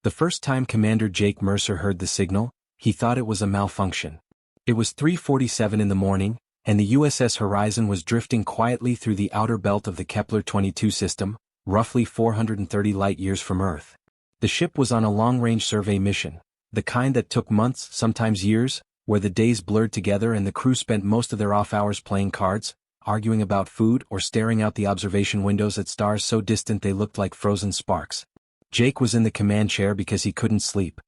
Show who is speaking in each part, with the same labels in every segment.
Speaker 1: The first time Commander Jake Mercer heard the signal, he thought it was a malfunction. It was 3:47 in the morning, and the USS Horizon was drifting quietly through the outer belt of the Kepler-22 system, roughly 430 light-years from Earth. The ship was on a long-range survey mission, the kind that took months, sometimes years, where the days blurred together and the crew spent most of their off hours playing cards, arguing about food or staring out the observation windows at stars so distant they looked like frozen sparks. Jake was in the command chair because he couldn't sleep.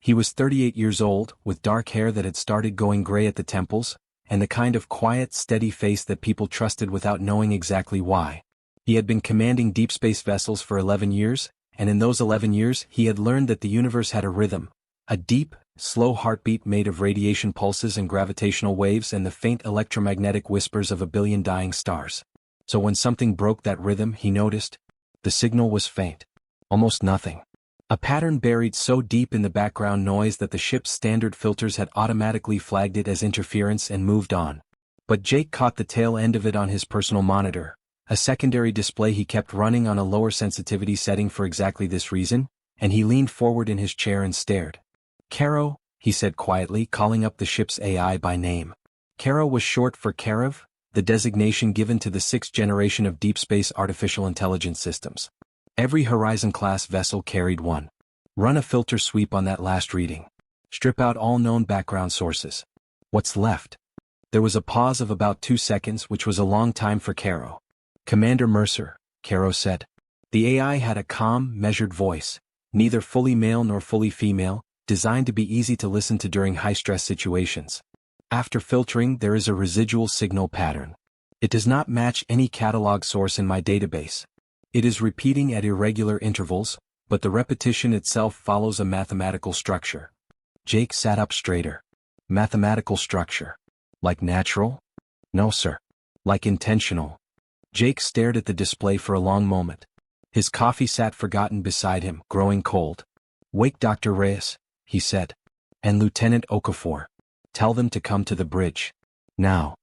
Speaker 1: He was 38 years old, with dark hair that had started going gray at the temples, and the kind of quiet, steady face that people trusted without knowing exactly why. He had been commanding deep space vessels for 11 years, and in those 11 years he had learned that the universe had a rhythm, a deep, slow heartbeat made of radiation pulses and gravitational waves and the faint electromagnetic whispers of a billion dying stars. So when something broke that rhythm, he noticed, the signal was faint. Almost nothing. A pattern buried so deep in the background noise that the ship's standard filters had automatically flagged it as interference and moved on. But Jake caught the tail end of it on his personal monitor, a secondary display he kept running on a lower sensitivity setting for exactly this reason, and he leaned forward in his chair and stared. Caro, he said quietly, calling up the ship's AI by name. Caro was short for Karath, the designation given to the sixth generation of deep space artificial intelligence systems. Every Horizon-class vessel carried one. Run a filter sweep on that last reading. Strip out all known background sources. What's left? There was a pause of about 2 seconds, which was a long time for Caro. Commander Mercer, Caro said. The AI had a calm, measured voice, neither fully male nor fully female, designed to be easy to listen to during high-stress situations. After filtering, there is a residual signal pattern. It does not match any catalog source in my database. It is repeating at irregular intervals, but the repetition itself follows a mathematical structure. Jake sat up straighter. Mathematical structure. Like natural? No, sir. Like intentional. Jake stared at the display for a long moment. His coffee sat forgotten beside him, growing cold. Wake Dr. Reyes, he said. And Lieutenant Okafor. Tell them to come to the bridge. Now.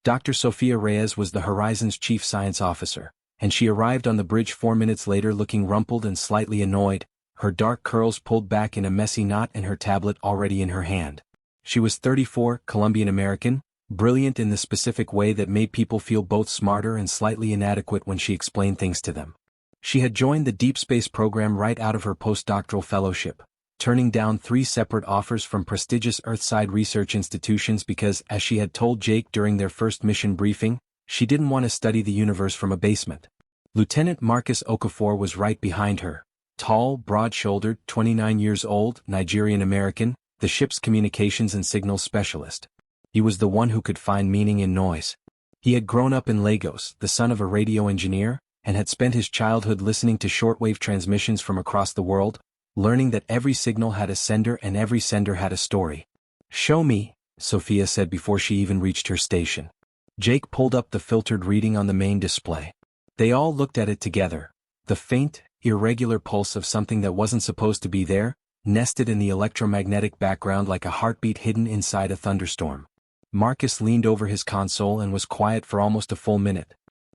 Speaker 1: Dr. Sophia Reyes was the Horizon's chief science officer, and she arrived on the bridge 4 minutes later looking rumpled and slightly annoyed, her dark curls pulled back in a messy knot and her tablet already in her hand. She was 34, Colombian American, brilliant in the specific way that made people feel both smarter and slightly inadequate when she explained things to them. She had joined the deep space program right out of her postdoctoral fellowship, turning down 3 separate offers from prestigious Earthside research institutions because, as she had told Jake during their first mission briefing, she didn't want to study the universe from a basement. Lieutenant Marcus Okafor was right behind her, tall, broad-shouldered, 29 years old, Nigerian-American, the ship's communications and signals specialist. He was the one who could find meaning in noise. He had grown up in Lagos, the son of a radio engineer, and had spent his childhood listening to shortwave transmissions from across the world, learning that every signal had a sender and every sender had a story. Show me, Sophia said before she even reached her station. Jake pulled up the filtered reading on the main display. They all looked at it together. The faint, irregular pulse of something that wasn't supposed to be there, nested in the electromagnetic background like a heartbeat hidden inside a thunderstorm. Marcus leaned over his console and was quiet for almost a full minute.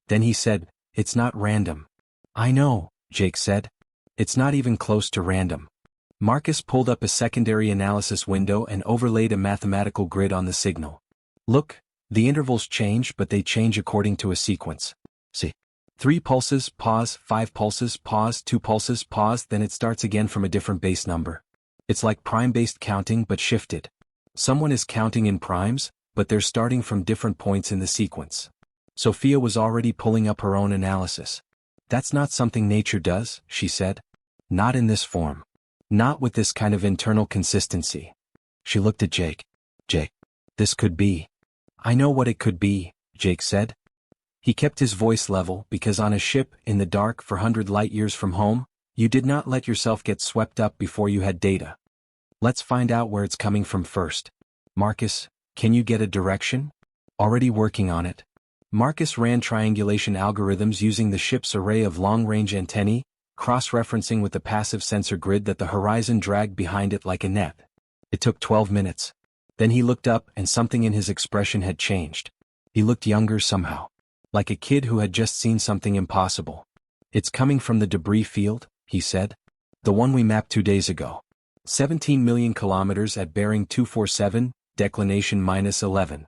Speaker 1: Then he said, "It's not random." "I know," Jake said. "It's not even close to random." Marcus pulled up a secondary analysis window and overlaid a mathematical grid on the signal. "Look, the intervals change, but they change according to a sequence. See? 3 pulses, pause, 5 pulses, pause, 2 pulses, pause, then it starts again from a different base number. It's like prime-based counting but shifted. Someone is counting in primes, but they're starting from different points in the sequence." Sophia was already pulling up her own analysis. "That's not something nature does," she said. "Not in this form. Not with this kind of internal consistency." She looked at Jake. "Jake, this could be." "I know what it could be," Jake said. He kept his voice level because on a ship, in the dark for 100 light-years from home, you did not let yourself get swept up before you had data. "Let's find out where it's coming from first. Marcus, can you get a direction?" "Already working on it." Marcus ran triangulation algorithms using the ship's array of long-range antennae, cross-referencing with the passive sensor grid that the Horizon dragged behind it like a net. It took 12 minutes. Then he looked up and something in his expression had changed. He looked younger somehow. Like a kid who had just seen something impossible. "It's coming from the debris field," he said. The one we mapped 2 days ago. 17 million kilometers at bearing 247, declination -11.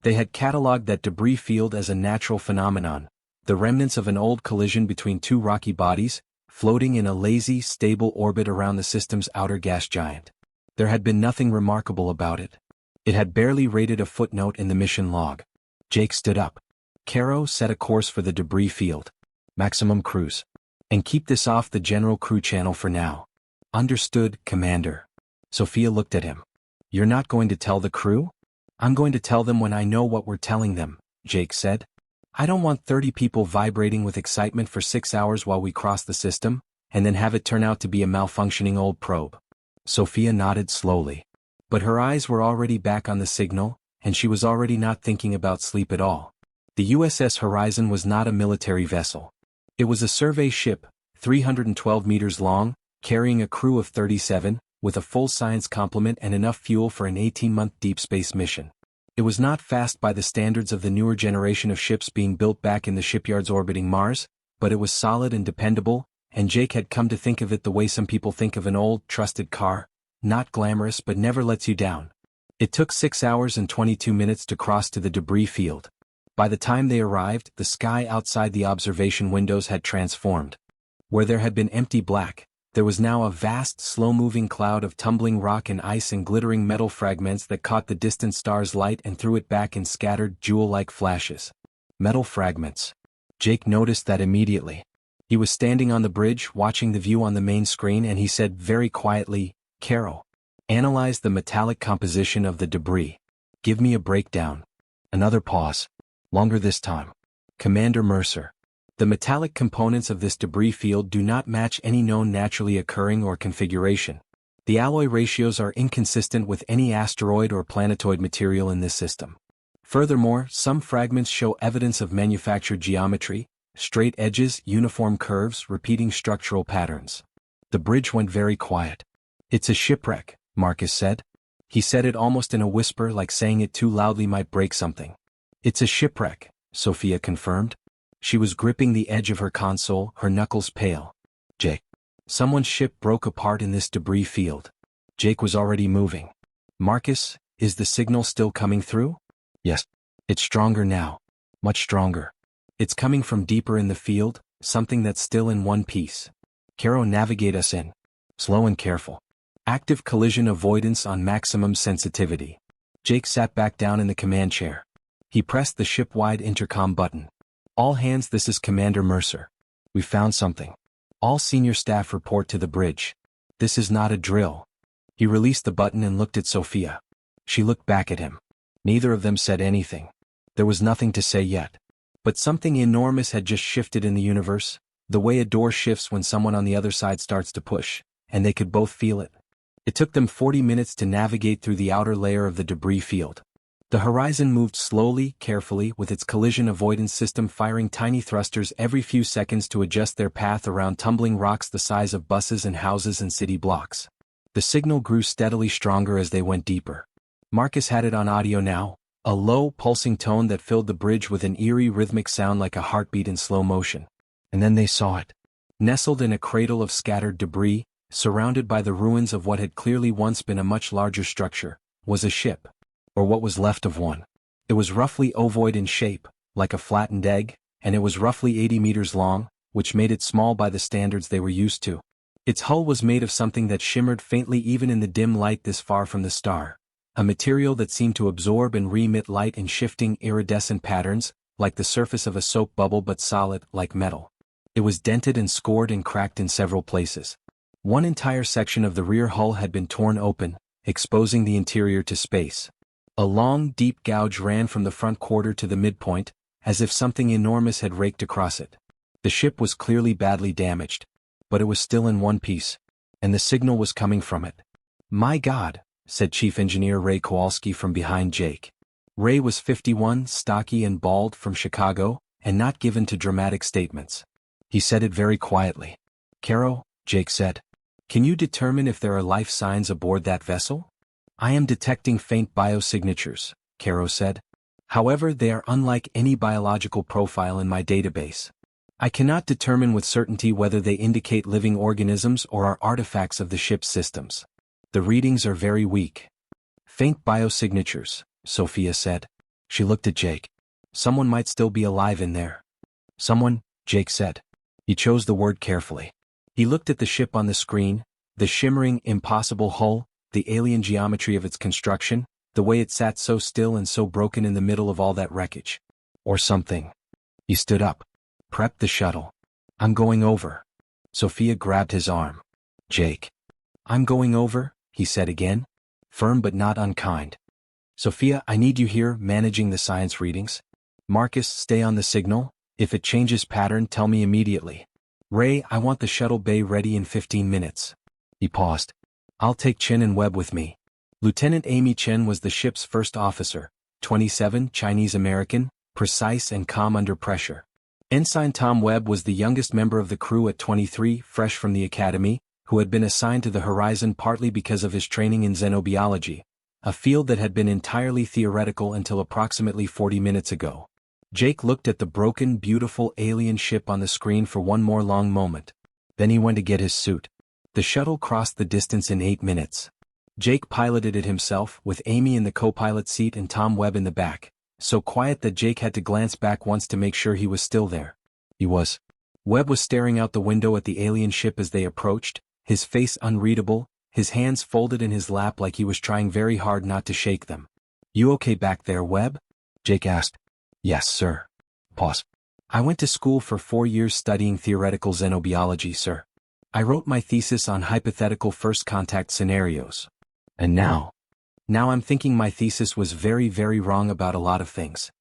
Speaker 1: They had catalogued that debris field as a natural phenomenon, the remnants of an old collision between two rocky bodies, floating in a lazy, stable orbit around the system's outer gas giant. There had been nothing remarkable about it. It had barely rated a footnote in the mission log. Jake stood up. Caro, set a course for the debris field. Maximum cruise. And keep this off the general crew channel for now. Understood, Commander. Sophia looked at him. You're not going to tell the crew? I'm going to tell them when I know what we're telling them, Jake said. I don't want 30 people vibrating with excitement for 6 hours while we cross the system, and then have it turn out to be a malfunctioning old probe. Sophia nodded slowly. But her eyes were already back on the signal, and she was already not thinking about sleep at all. The USS Horizon was not a military vessel. It was a survey ship, 312 meters long, carrying a crew of 37, with a full science complement and enough fuel for an 18-month deep space mission. It was not fast by the standards of the newer generation of ships being built back in the shipyards orbiting Mars, but it was solid and dependable, and Jake had come to think of it the way some people think of an old, trusted car, not glamorous but never lets you down. It took 6 hours and 22 minutes to cross to the debris field. By the time they arrived, the sky outside the observation windows had transformed. Where there had been empty black, there was now a vast, slow-moving cloud of tumbling rock and ice and glittering metal fragments that caught the distant star's light and threw it back in scattered, jewel-like flashes. Metal fragments. Jake noticed that immediately. He was standing on the bridge, watching the view on the main screen, and he said very quietly, Caro, analyze the metallic composition of the debris. Give me a breakdown. Another pause. Longer this time. Commander Mercer. The metallic components of this debris field do not match any known naturally occurring or configuration. The alloy ratios are inconsistent with any asteroid or planetoid material in this system. Furthermore, some fragments show evidence of manufactured geometry, straight edges, uniform curves, repeating structural patterns. The bridge went very quiet. It's a shipwreck, Marcus said. He said it almost in a whisper, like saying it too loudly might break something. It's a shipwreck, Sophia confirmed. She was gripping the edge of her console, her knuckles pale. Jake. Someone's ship broke apart in this debris field. Jake was already moving. Marcus, is the signal still coming through? Yes. It's stronger now. Much stronger. It's coming from deeper in the field, something that's still in one piece. Caro, navigate us in. Slow and careful. Active collision avoidance on maximum sensitivity. Jake sat back down in the command chair. He pressed the ship-wide intercom button. All hands, this is Commander Mercer. We found something. All senior staff report to the bridge. This is not a drill. He released the button and looked at Sophia. She looked back at him. Neither of them said anything. There was nothing to say yet. But something enormous had just shifted in the universe, the way a door shifts when someone on the other side starts to push, and they could both feel it. It took them 40 minutes to navigate through the outer layer of the debris field. The Horizon moved slowly, carefully, with its collision avoidance system firing tiny thrusters every few seconds to adjust their path around tumbling rocks the size of buses and houses and city blocks. The signal grew steadily stronger as they went deeper. Marcus had it on audio now, a low, pulsing tone that filled the bridge with an eerie rhythmic sound like a heartbeat in slow motion. And then they saw it. Nestled in a cradle of scattered debris, surrounded by the ruins of what had clearly once been a much larger structure, was a ship. Or what was left of one. It was roughly ovoid in shape, like a flattened egg, and it was roughly 80 meters long, which made it small by the standards they were used to. Its hull was made of something that shimmered faintly even in the dim light this far from the star, a material that seemed to absorb and re-emit light in shifting, iridescent patterns, like the surface of a soap bubble but solid, like metal. It was dented and scored and cracked in several places. One entire section of the rear hull had been torn open, exposing the interior to space. A long, deep gouge ran from the front quarter to the midpoint, as if something enormous had raked across it. The ship was clearly badly damaged, but it was still in one piece, and the signal was coming from it. My God, said Chief Engineer Ray Kowalski from behind Jake. Ray was 51, stocky and bald, from Chicago, and not given to dramatic statements. He said it very quietly. Caro, Jake said, can you determine if there are life signs aboard that vessel? I am detecting faint biosignatures, Caro said. However, they are unlike any biological profile in my database. I cannot determine with certainty whether they indicate living organisms or are artifacts of the ship's systems. The readings are very weak. Faint biosignatures, Sophia said. She looked at Jake. Someone might still be alive in there. Someone, Jake said. He chose the word carefully. He looked at the ship on the screen, the shimmering, impossible hull, the alien geometry of its construction, the way it sat so still and so broken in the middle of all that wreckage. Or something. He stood up. Prep the shuttle. I'm going over. Sophia grabbed his arm. Jake. I'm going over, he said again. Firm but not unkind. Sophia, I need you here managing the science readings. Marcus, stay on the signal. If it changes pattern, tell me immediately. Ray, I want the shuttle bay ready in 15 minutes. He paused. I'll take Chen and Webb with me. Lieutenant Amy Chen was the ship's first officer, 27, Chinese-American, precise and calm under pressure. Ensign Tom Webb was the youngest member of the crew at 23, fresh from the academy, who had been assigned to the Horizon partly because of his training in xenobiology, a field that had been entirely theoretical until approximately 40 minutes ago. Jake looked at the broken, beautiful alien ship on the screen for one more long moment. Then he went to get his suit. The shuttle crossed the distance in 8 minutes. Jake piloted it himself, with Amy in the co-pilot seat and Tom Webb in the back, so quiet that Jake had to glance back once to make sure he was still there. He was. Webb was staring out the window at the alien ship as they approached, his face unreadable, his hands folded in his lap like he was trying very hard not to shake them. You okay back there, Webb? Jake asked. Yes, sir. Pause. I went to school for 4 years studying theoretical xenobiology, sir. I wrote my thesis on hypothetical first contact scenarios. And now I'm thinking my thesis was very, very wrong about a lot of things.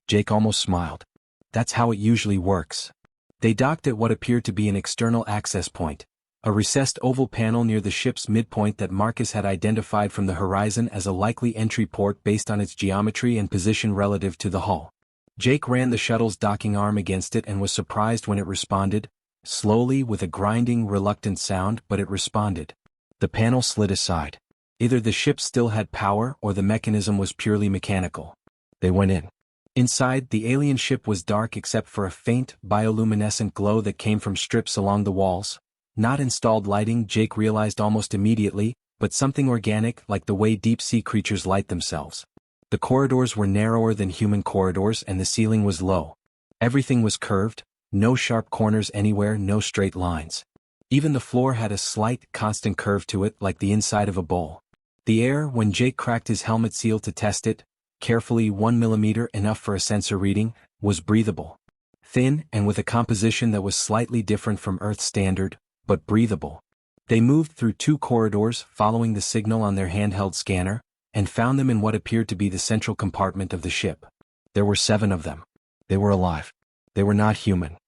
Speaker 1: Jake almost smiled. That's how it usually works. They docked at what appeared to be an external access point, a recessed oval panel near the ship's midpoint that Marcus had identified from the horizon as a likely entry port based on its geometry and position relative to the hull. Jake ran the shuttle's docking arm against it and was surprised when it responded, slowly with a grinding, reluctant sound, but it responded. The panel slid aside. Either the ship still had power or the mechanism was purely mechanical. They went in. Inside, the alien ship was dark except for a faint, bioluminescent glow that came from strips along the walls. Not installed lighting, Jake realized almost immediately, but something organic like the way deep-sea creatures light themselves. The corridors were narrower than human corridors and the ceiling was low. Everything was curved, no sharp corners anywhere, no straight lines. Even the floor had a slight, constant curve to it like the inside of a bowl. The air, when Jake cracked his helmet seal to test it, carefully 1 millimeter enough for a sensor reading, was breathable. Thin and with a composition that was slightly different from Earth standard, but breathable. They moved through 2 corridors following the signal on their handheld scanner, and found them in what appeared to be the central compartment of the ship. There were 7 of them. They were alive. They were not human.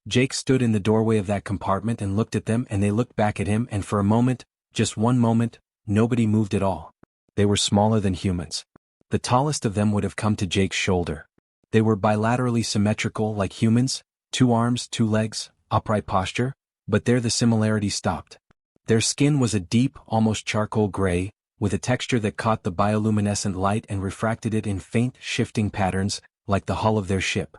Speaker 1: Jake stood in the doorway of that compartment and looked at them and they looked back at him and for a moment, just one moment, nobody moved at all. They were smaller than humans. The tallest of them would have come to Jake's shoulder. They were bilaterally symmetrical like humans, 2 arms, 2 legs, upright posture, but there the similarity stopped. Their skin was a deep, almost charcoal gray, with a texture that caught the bioluminescent light and refracted it in faint, shifting patterns, like the hull of their ship.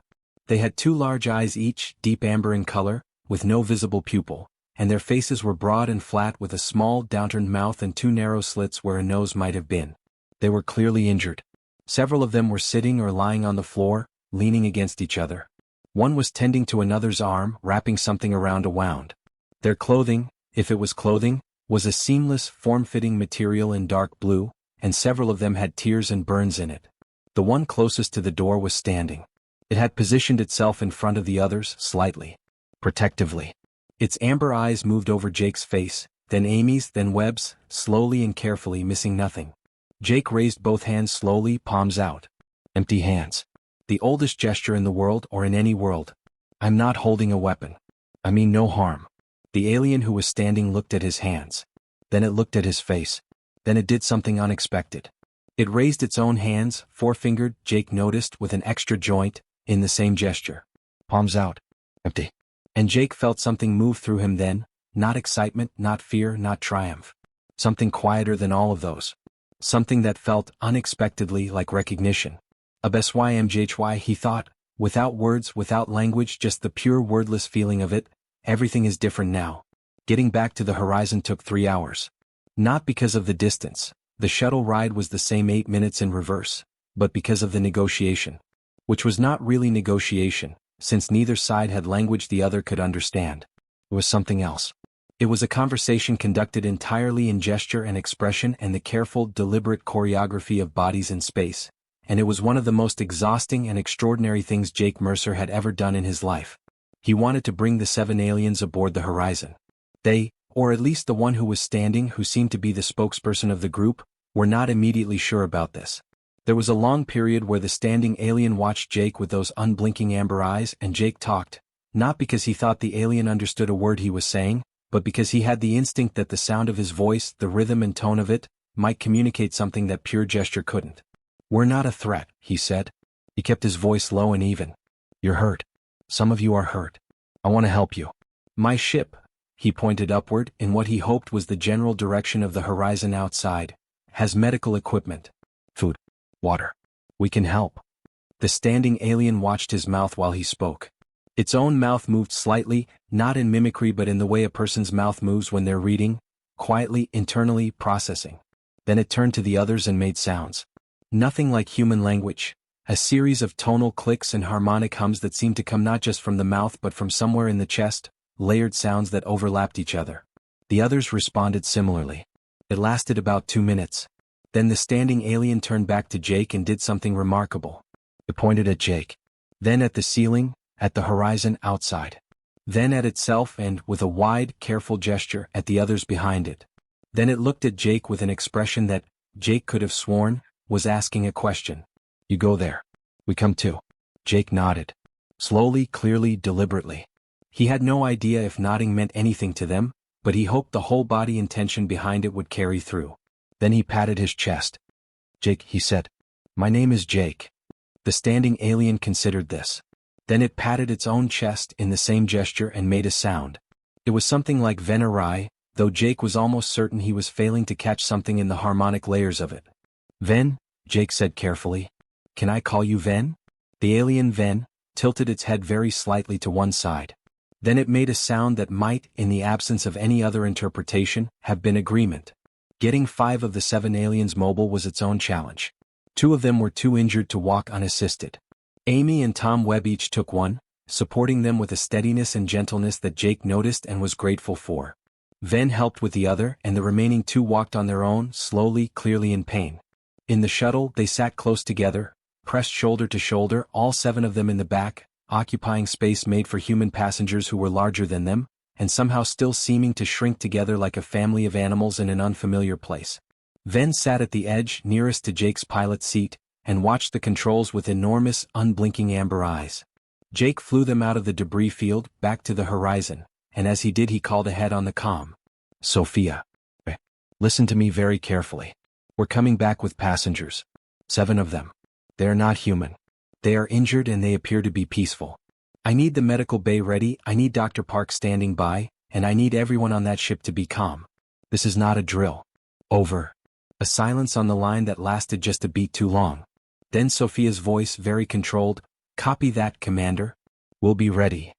Speaker 1: They had 2 large eyes each, deep amber in color, with no visible pupil, and their faces were broad and flat with a small, downturned mouth and 2 narrow slits where a nose might have been. They were clearly injured. Several of them were sitting or lying on the floor, leaning against each other. One was tending to another's arm, wrapping something around a wound. Their clothing, if it was clothing, was a seamless, form-fitting material in dark blue, and several of them had tears and burns in it. The one closest to the door was standing. It had positioned itself in front of the others, slightly, protectively. Its amber eyes moved over Jake's face, then Amy's, then Webb's, slowly and carefully, missing nothing. Jake raised both hands slowly, palms out. Empty hands. The oldest gesture in the world or in any world. I'm not holding a weapon. I mean no harm. The alien who was standing looked at his hands. Then it looked at his face. Then it did something unexpected. It raised its own hands, four-fingered, Jake noticed, with an extra joint, in the same gesture. Palms out. Empty. And Jake felt something move through him then, not excitement, not fear, not triumph. Something quieter than all of those. Something that felt, unexpectedly, like recognition. A BSYMJHY, he thought, Without words, without language, just the pure wordless feeling of it, everything is different now. Getting back to the horizon took 3 hours. Not because of the distance, the shuttle ride was the same 8 minutes in reverse, but because of the negotiation. Which was not really negotiation, since neither side had language the other could understand. It was something else. It was a conversation conducted entirely in gesture and expression and the careful, deliberate choreography of bodies in space, and it was one of the most exhausting and extraordinary things Jake Mercer had ever done in his life. He wanted to bring the 7 aliens aboard the horizon. They, or at least the one who was standing, who seemed to be the spokesperson of the group, were not immediately sure about this. There was a long period where the standing alien watched Jake with those unblinking amber eyes, and Jake talked, not because he thought the alien understood a word he was saying, but because he had the instinct that the sound of his voice, the rhythm and tone of it, might communicate something that pure gesture couldn't. "We're not a threat," he said. He kept his voice low and even. "You're hurt. Some of you are hurt. I want to help you. My ship," he pointed upward in what he hoped was the general direction of the horizon outside, "has medical equipment. Food. Water. We can help." The standing alien watched his mouth while he spoke. Its own mouth moved slightly, not in mimicry but in the way a person's mouth moves when they're reading, quietly, internally, processing. Then it turned to the others and made sounds. Nothing like human language, a series of tonal clicks and harmonic hums that seemed to come not just from the mouth but from somewhere in the chest, layered sounds that overlapped each other. The others responded similarly. It lasted about 2 minutes. Then the standing alien turned back to Jake and did something remarkable. It pointed at Jake. Then at the ceiling, at the horizon outside. Then at itself and, with a wide, careful gesture, at the others behind it. Then it looked at Jake with an expression that, Jake could have sworn, was asking a question. "You go there. We come too." Jake nodded. Slowly, clearly, deliberately. He had no idea if nodding meant anything to them, but he hoped the whole body intention behind it would carry through. Then he patted his chest. "Jake," he said. "My name is Jake." The standing alien considered this. Then it patted its own chest in the same gesture and made a sound. It was something like Vener, though Jake was almost certain he was failing to catch something in the harmonic layers of it. "Ven," Jake said carefully. "Can I call you Ven?" The alien Ven tilted its head very slightly to one side. Then it made a sound that might, in the absence of any other interpretation, have been agreement. Getting 5 of the 7 aliens mobile was its own challenge. 2 of them were too injured to walk unassisted. Amy and Tom Webb each took one, supporting them with a steadiness and gentleness that Jake noticed and was grateful for. Ven helped with the other, and the remaining 2 walked on their own, slowly, clearly in pain. In the shuttle, they sat close together, pressed shoulder to shoulder, all 7 of them in the back, occupying space made for human passengers who were larger than them, and somehow still seeming to shrink together like a family of animals in an unfamiliar place. Ven sat at the edge, nearest to Jake's pilot seat, and watched the controls with enormous, unblinking amber eyes. Jake flew them out of the debris field, back to the horizon, and as he did he called ahead on the comm. "Sophia. Listen to me very carefully. We're coming back with passengers. 7 of them. They are not human. They are injured and they appear to be peaceful. I need the medical bay ready, I need Dr. Park standing by, and I need everyone on that ship to be calm. This is not a drill. Over." A silence on the line that lasted just a beat too long. Then Sophia's voice, very controlled, "Copy that, Commander. We'll be ready."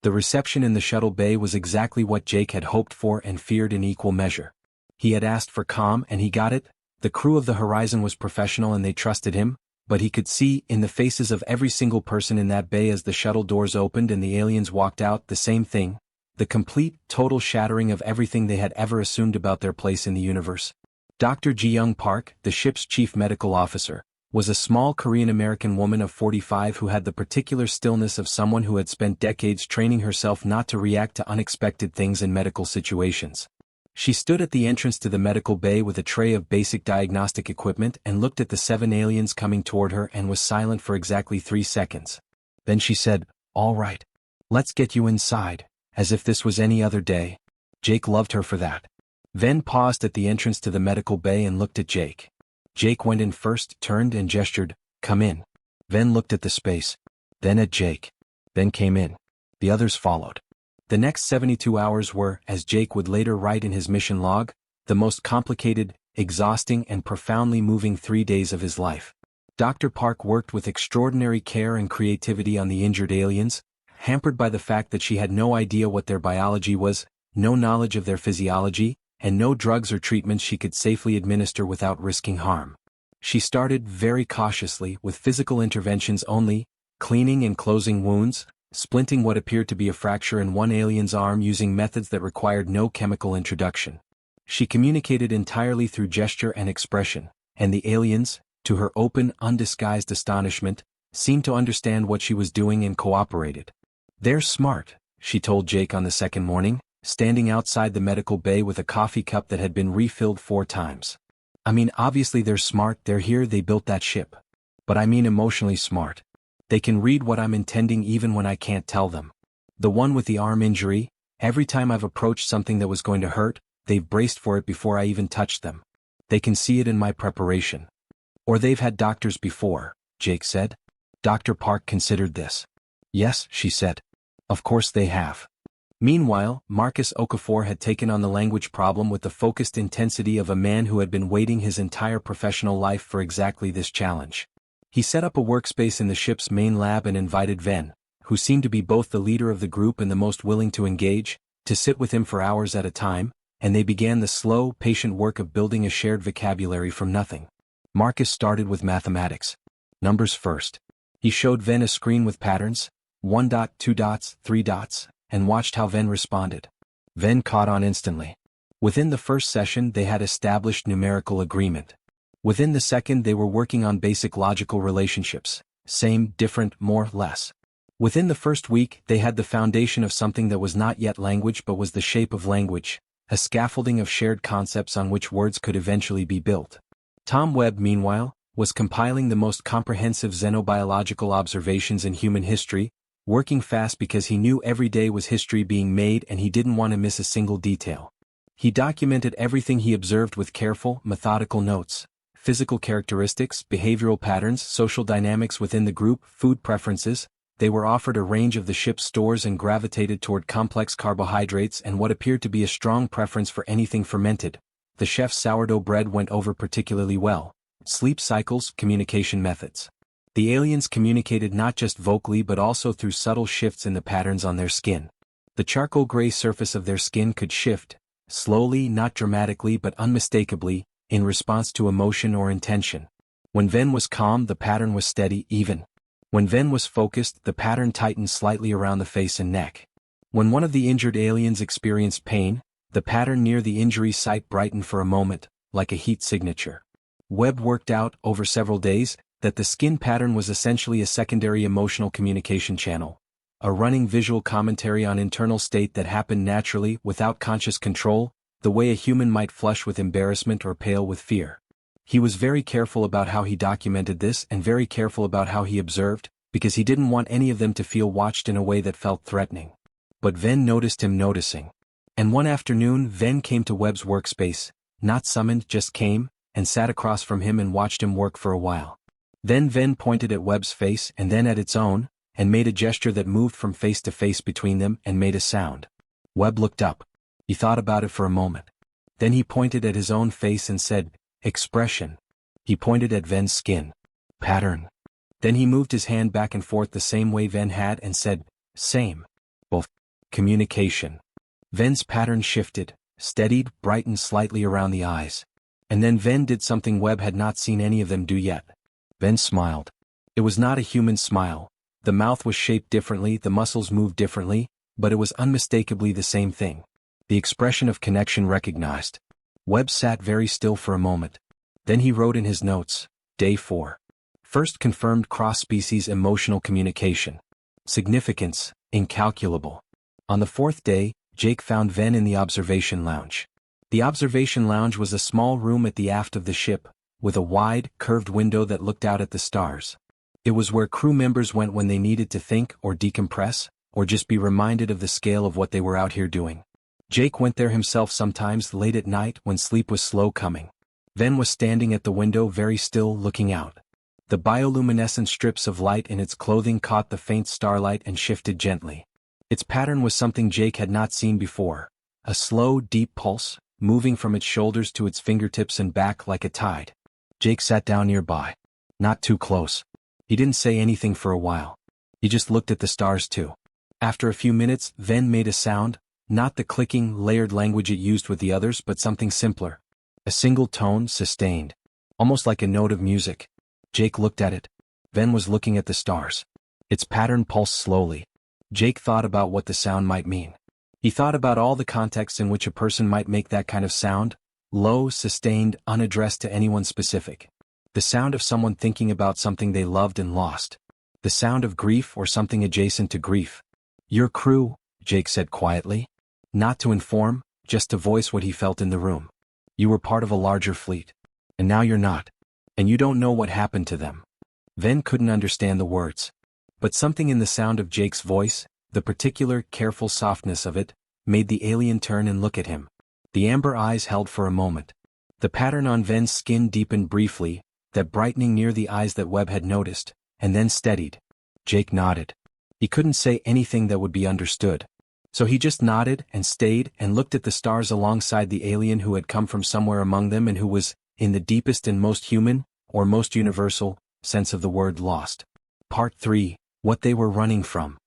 Speaker 1: The reception in the shuttle bay was exactly what Jake had hoped for and feared in equal measure. He had asked for calm and he got it. The crew of the Horizon was professional and they trusted him, but he could see, in the faces of every single person in that bay as the shuttle doors opened and the aliens walked out, the same thing, the complete, total shattering of everything they had ever assumed about their place in the universe. Dr. Ji-Young Park, the ship's chief medical officer, was a small Korean-American woman of 45 who had the particular stillness of someone who had spent decades training herself not to react to unexpected things in medical situations. She stood at the entrance to the medical bay with a tray of basic diagnostic equipment and looked at the 7 aliens coming toward her and was silent for exactly 3 seconds. Then she said, "All right. Let's get you inside," as if this was any other day. Jake loved her for that. Ven paused at the entrance to the medical bay and looked at Jake. Jake went in first, turned and gestured, "Come in." Ven looked at the space, then at Jake, then came in. The others followed. The next 72 hours were, as Jake would later write in his mission log, the most complicated, exhausting and profoundly moving 3 days of his life. Dr. Park worked with extraordinary care and creativity on the injured aliens, hampered by the fact that she had no idea what their biology was, no knowledge of their physiology, and no drugs or treatments she could safely administer without risking harm. She started very cautiously with physical interventions only, cleaning and closing wounds, splinting what appeared to be a fracture in one alien's arm using methods that required no chemical introduction. She communicated entirely through gesture and expression, and the aliens, to her open, undisguised astonishment, seemed to understand what she was doing and cooperated. "They're smart," she told Jake on the second morning, standing outside the medical bay with a coffee cup that had been refilled 4 times. "I mean, obviously they're smart, they're here, they built that ship. But I mean emotionally smart. They can read what I'm intending even when I can't tell them. The one with the arm injury, every time I've approached something that was going to hurt, they've braced for it before I even touched them. They can see it in my preparation." "Or they've had doctors before," Jake said. Dr. Park considered this. "Yes," she said. "Of course they have." Meanwhile, Marcus Okafor had taken on the language problem with the focused intensity of a man who had been waiting his entire professional life for exactly this challenge. He set up a workspace in the ship's main lab and invited Ven, who seemed to be both the leader of the group and the most willing to engage, to sit with him for hours at a time, and they began the slow, patient work of building a shared vocabulary from nothing. Marcus started with mathematics. Numbers first. He showed Ven a screen with patterns, 1 dot, 2 dots, 3 dots, and watched how Ven responded. Ven caught on instantly. Within the first session they had established numerical agreement. Within the second they were working on basic logical relationships, same, different, more, less. Within the first week they had the foundation of something that was not yet language but was the shape of language, a scaffolding of shared concepts on which words could eventually be built. Tom Webb, meanwhile, was compiling the most comprehensive xenobiological observations in human history, working fast because he knew every day was history being made and he didn't want to miss a single detail. He documented everything he observed with careful, methodical notes: physical characteristics, behavioral patterns, social dynamics within the group, food preferences. They were offered a range of the ship's stores and gravitated toward complex carbohydrates and what appeared to be a strong preference for anything fermented. The chef's sourdough bread went over particularly well. Sleep cycles, communication methods. The aliens communicated not just vocally but also through subtle shifts in the patterns on their skin. The charcoal gray surface of their skin could shift, slowly, not dramatically but unmistakably, in response to emotion or intention. When Ven was calm, the pattern was steady, even. When Ven was focused, the pattern tightened slightly around the face and neck. When one of the injured aliens experienced pain, the pattern near the injury site brightened for a moment, like a heat signature. Webb worked out, over several days, that the skin pattern was essentially a secondary emotional communication channel, a running visual commentary on internal state that happened naturally, without conscious control, the way a human might flush with embarrassment or pale with fear. He was very careful about how he documented this and very careful about how he observed, because he didn't want any of them to feel watched in a way that felt threatening. But Ven noticed him noticing. And one afternoon Ven came to Webb's workspace, not summoned, just came, and sat across from him and watched him work for a while. Then Ven pointed at Webb's face and then at its own, and made a gesture that moved from face to face between them and made a sound. Webb looked up. He thought about it for a moment. Then he pointed at his own face and said, "Expression." He pointed at Ven's skin. "Pattern." Then he moved his hand back and forth the same way Ven had and said, "Same." Both. "Communication." Ven's pattern shifted, steadied, brightened slightly around the eyes. And then Ven did something Webb had not seen any of them do yet. Ven smiled. It was not a human smile. The mouth was shaped differently, the muscles moved differently, but it was unmistakably the same thing. The expression of connection recognized. Webb sat very still for a moment. Then he wrote in his notes, Day 4. First confirmed cross-species emotional communication. Significance, incalculable. On the 4th day, Jake found Ven in the observation lounge. The observation lounge was a small room at the aft of the ship, with a wide, curved window that looked out at the stars. It was where crew members went when they needed to think or decompress, or just be reminded of the scale of what they were out here doing. Jake went there himself sometimes late at night when sleep was slow coming. Ven was standing at the window very still, looking out. The bioluminescent strips of light in its clothing caught the faint starlight and shifted gently. Its pattern was something Jake had not seen before, a slow, deep pulse, moving from its shoulders to its fingertips and back like a tide. Jake sat down nearby. Not too close. He didn't say anything for a while. He just looked at the stars too. After a few minutes, Ven made a sound, not the clicking, layered language it used with the others but something simpler. A single tone, sustained. Almost like a note of music. Jake looked at it. Ven was looking at the stars. Its pattern pulsed slowly. Jake thought about what the sound might mean. He thought about all the contexts in which a person might make that kind of sound, low, sustained, unaddressed to anyone specific. The sound of someone thinking about something they loved and lost. The sound of grief or something adjacent to grief. Your crew, Jake said quietly. Not to inform, just to voice what he felt in the room. You were part of a larger fleet. And now you're not. And you don't know what happened to them. Ven couldn't understand the words. But something in the sound of Jake's voice, the particular, careful softness of it, made the alien turn and look at him. The amber eyes held for a moment. The pattern on Ven's skin deepened briefly, that brightening near the eyes that Webb had noticed, and then steadied. Jake nodded. He couldn't say anything that would be understood. So he just nodded and stayed and looked at the stars alongside the alien who had come from somewhere among them and who was, in the deepest and most human, or most universal, sense of the word, lost. Part 3. What they were running from.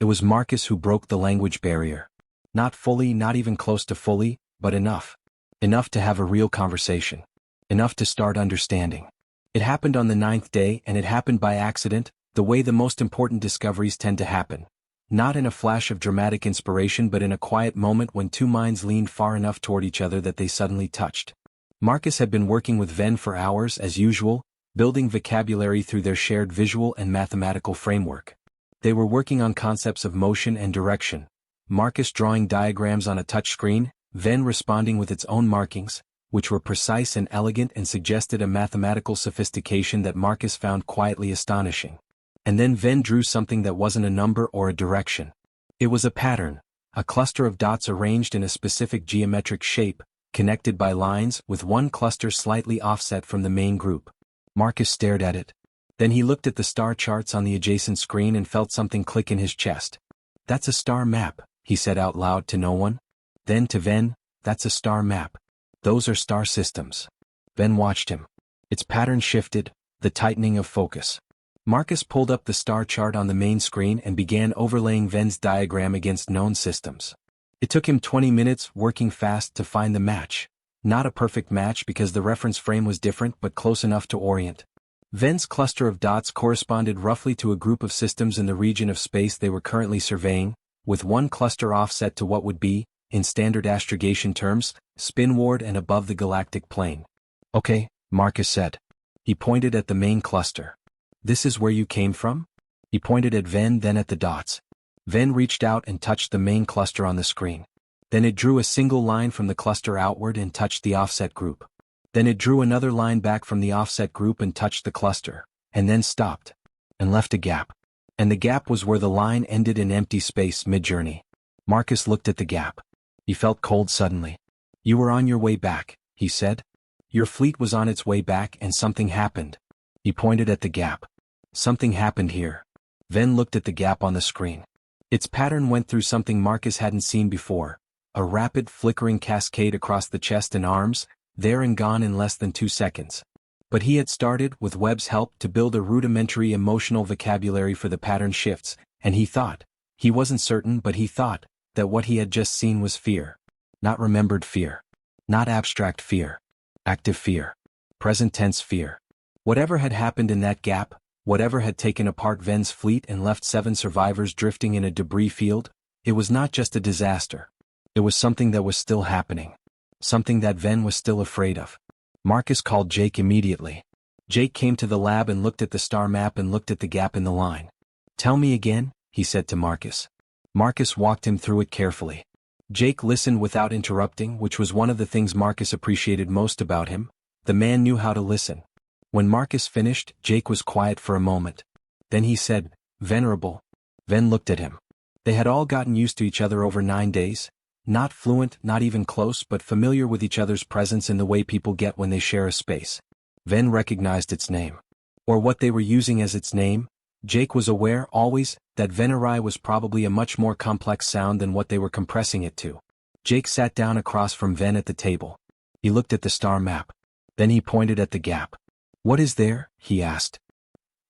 Speaker 1: It was Marcus who broke the language barrier. Not fully, not even close to fully, but enough. Enough to have a real conversation. Enough to start understanding. It happened on the 9th day, and it happened by accident, the way the most important discoveries tend to happen. Not in a flash of dramatic inspiration but in a quiet moment when two minds leaned far enough toward each other that they suddenly touched. Marcus had been working with Ven for hours as usual, building vocabulary through their shared visual and mathematical framework. They were working on concepts of motion and direction. Marcus drawing diagrams on a touchscreen, Ven responding with its own markings, which were precise and elegant and suggested a mathematical sophistication that Marcus found quietly astonishing. And then Ven drew something that wasn't a number or a direction. It was a pattern, a cluster of dots arranged in a specific geometric shape, connected by lines, with one cluster slightly offset from the main group. Marcus stared at it. Then he looked at the star charts on the adjacent screen and felt something click in his chest. That's a star map, he said out loud to no one. Then to Ven, that's a star map. Those are star systems. Ven watched him. Its pattern shifted, the tightening of focus. Marcus pulled up the star chart on the main screen and began overlaying Ven's diagram against known systems. It took him 20 minutes, working fast, to find the match. Not a perfect match because the reference frame was different but close enough to orient. Ven's cluster of dots corresponded roughly to a group of systems in the region of space they were currently surveying, with one cluster offset to what would be, in standard astrogation terms, spinward and above the galactic plane. Okay, Marcus said. He pointed at the main cluster. This is where you came from? He pointed at Ven, then at the dots. Ven reached out and touched the main cluster on the screen. Then it drew a single line from the cluster outward and touched the offset group. Then it drew another line back from the offset group and touched the cluster, and then stopped. And left a gap. And the gap was where the line ended in empty space mid-journey. Marcus looked at the gap. He felt cold suddenly. You were on your way back, he said. Your fleet was on its way back and something happened. He pointed at the gap. Something happened here. Ven looked at the gap on the screen. Its pattern went through something Marcus hadn't seen before. A rapid flickering cascade across the chest and arms, there and gone in less than 2 seconds. But he had started, with Webb's help, to build a rudimentary emotional vocabulary for the pattern shifts, and he thought, he wasn't certain but he thought, that what he had just seen was fear. Not remembered fear. Not abstract fear. Active fear. Present tense fear. Whatever had happened in that gap, whatever had taken apart Ven's fleet and left 7 survivors drifting in a debris field, it was not just a disaster. It was something that was still happening. Something that Ven was still afraid of. Marcus called Jake immediately. Jake came to the lab and looked at the star map and looked at the gap in the line. Tell me again, he said to Marcus. Marcus walked him through it carefully. Jake listened without interrupting, which was one of the things Marcus appreciated most about him. The man knew how to listen. When Marcus finished, Jake was quiet for a moment. Then he said, Venerable. Ven looked at him. They had all gotten used to each other over 9 days. Not fluent, not even close, but familiar with each other's presence in the way people get when they share a space. Ven recognized its name. Or what they were using as its name. Jake was aware, always, that Veneri was probably a much more complex sound than what they were compressing it to. Jake sat down across from Ven at the table. He looked at the star map. Then he pointed at the gap. "What is there?" he asked.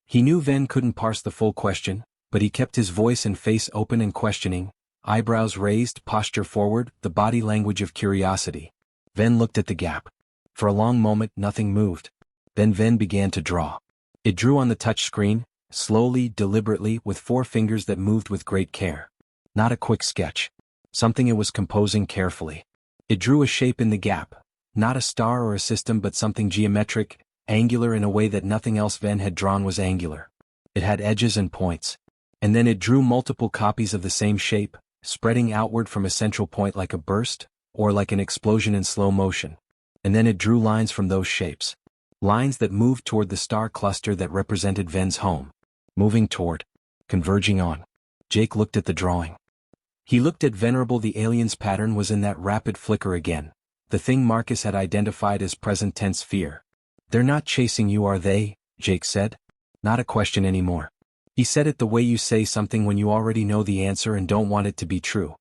Speaker 1: He knew Ven couldn't parse the full question, but he kept his voice and face open and questioning, eyebrows raised, posture forward, the body language of curiosity. Ven looked at the gap. For a long moment nothing moved. Then Ven began to draw. It drew on the touch screen, slowly, deliberately, with 4 fingers that moved with great care. Not a quick sketch. Something it was composing carefully. It drew a shape in the gap. Not a star or a system but something geometric, angular in a way that nothing else Ven had drawn was angular. It had edges and points. And then it drew multiple copies of the same shape, spreading outward from a central point like a burst, or like an explosion in slow motion. And then it drew lines from those shapes. Lines that moved toward the star cluster that represented Ven's home. Moving toward. Converging on. Jake looked at the drawing. He looked at Venerable. The alien's pattern was in that rapid flicker again. The thing Marcus had identified as present tense fear. "They're not chasing you, are they?" Jake said. Not a question anymore. He said it the way you say something when you already know the answer and don't want it to be true.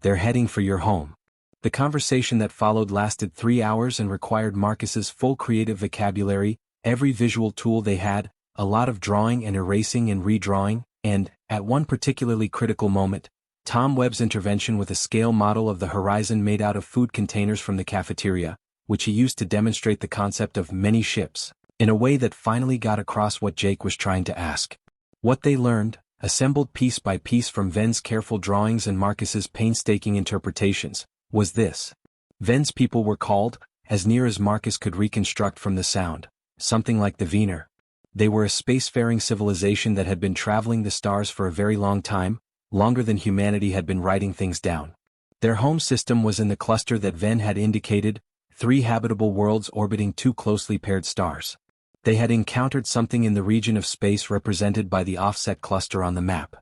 Speaker 1: "They're heading for your home." The conversation that followed lasted 3 hours and required Marcus's full creative vocabulary, every visual tool they had, a lot of drawing and erasing and redrawing, and, at one particularly critical moment, Tom Webb's intervention with a scale model of the horizon made out of food containers from the cafeteria, which he used to demonstrate the concept of many ships, in a way that finally got across what Jake was trying to ask. What they learned, assembled piece by piece from Ven's careful drawings and Marcus's painstaking interpretations, was this. Ven's people were called, as near as Marcus could reconstruct from the sound, something like the Vener. They were a spacefaring civilization that had been traveling the stars for a very long time, longer than humanity had been writing things down. Their home system was in the cluster that Ven had indicated, 3 habitable worlds orbiting 2 closely paired stars. They had encountered something in the region of space represented by the offset cluster on the map.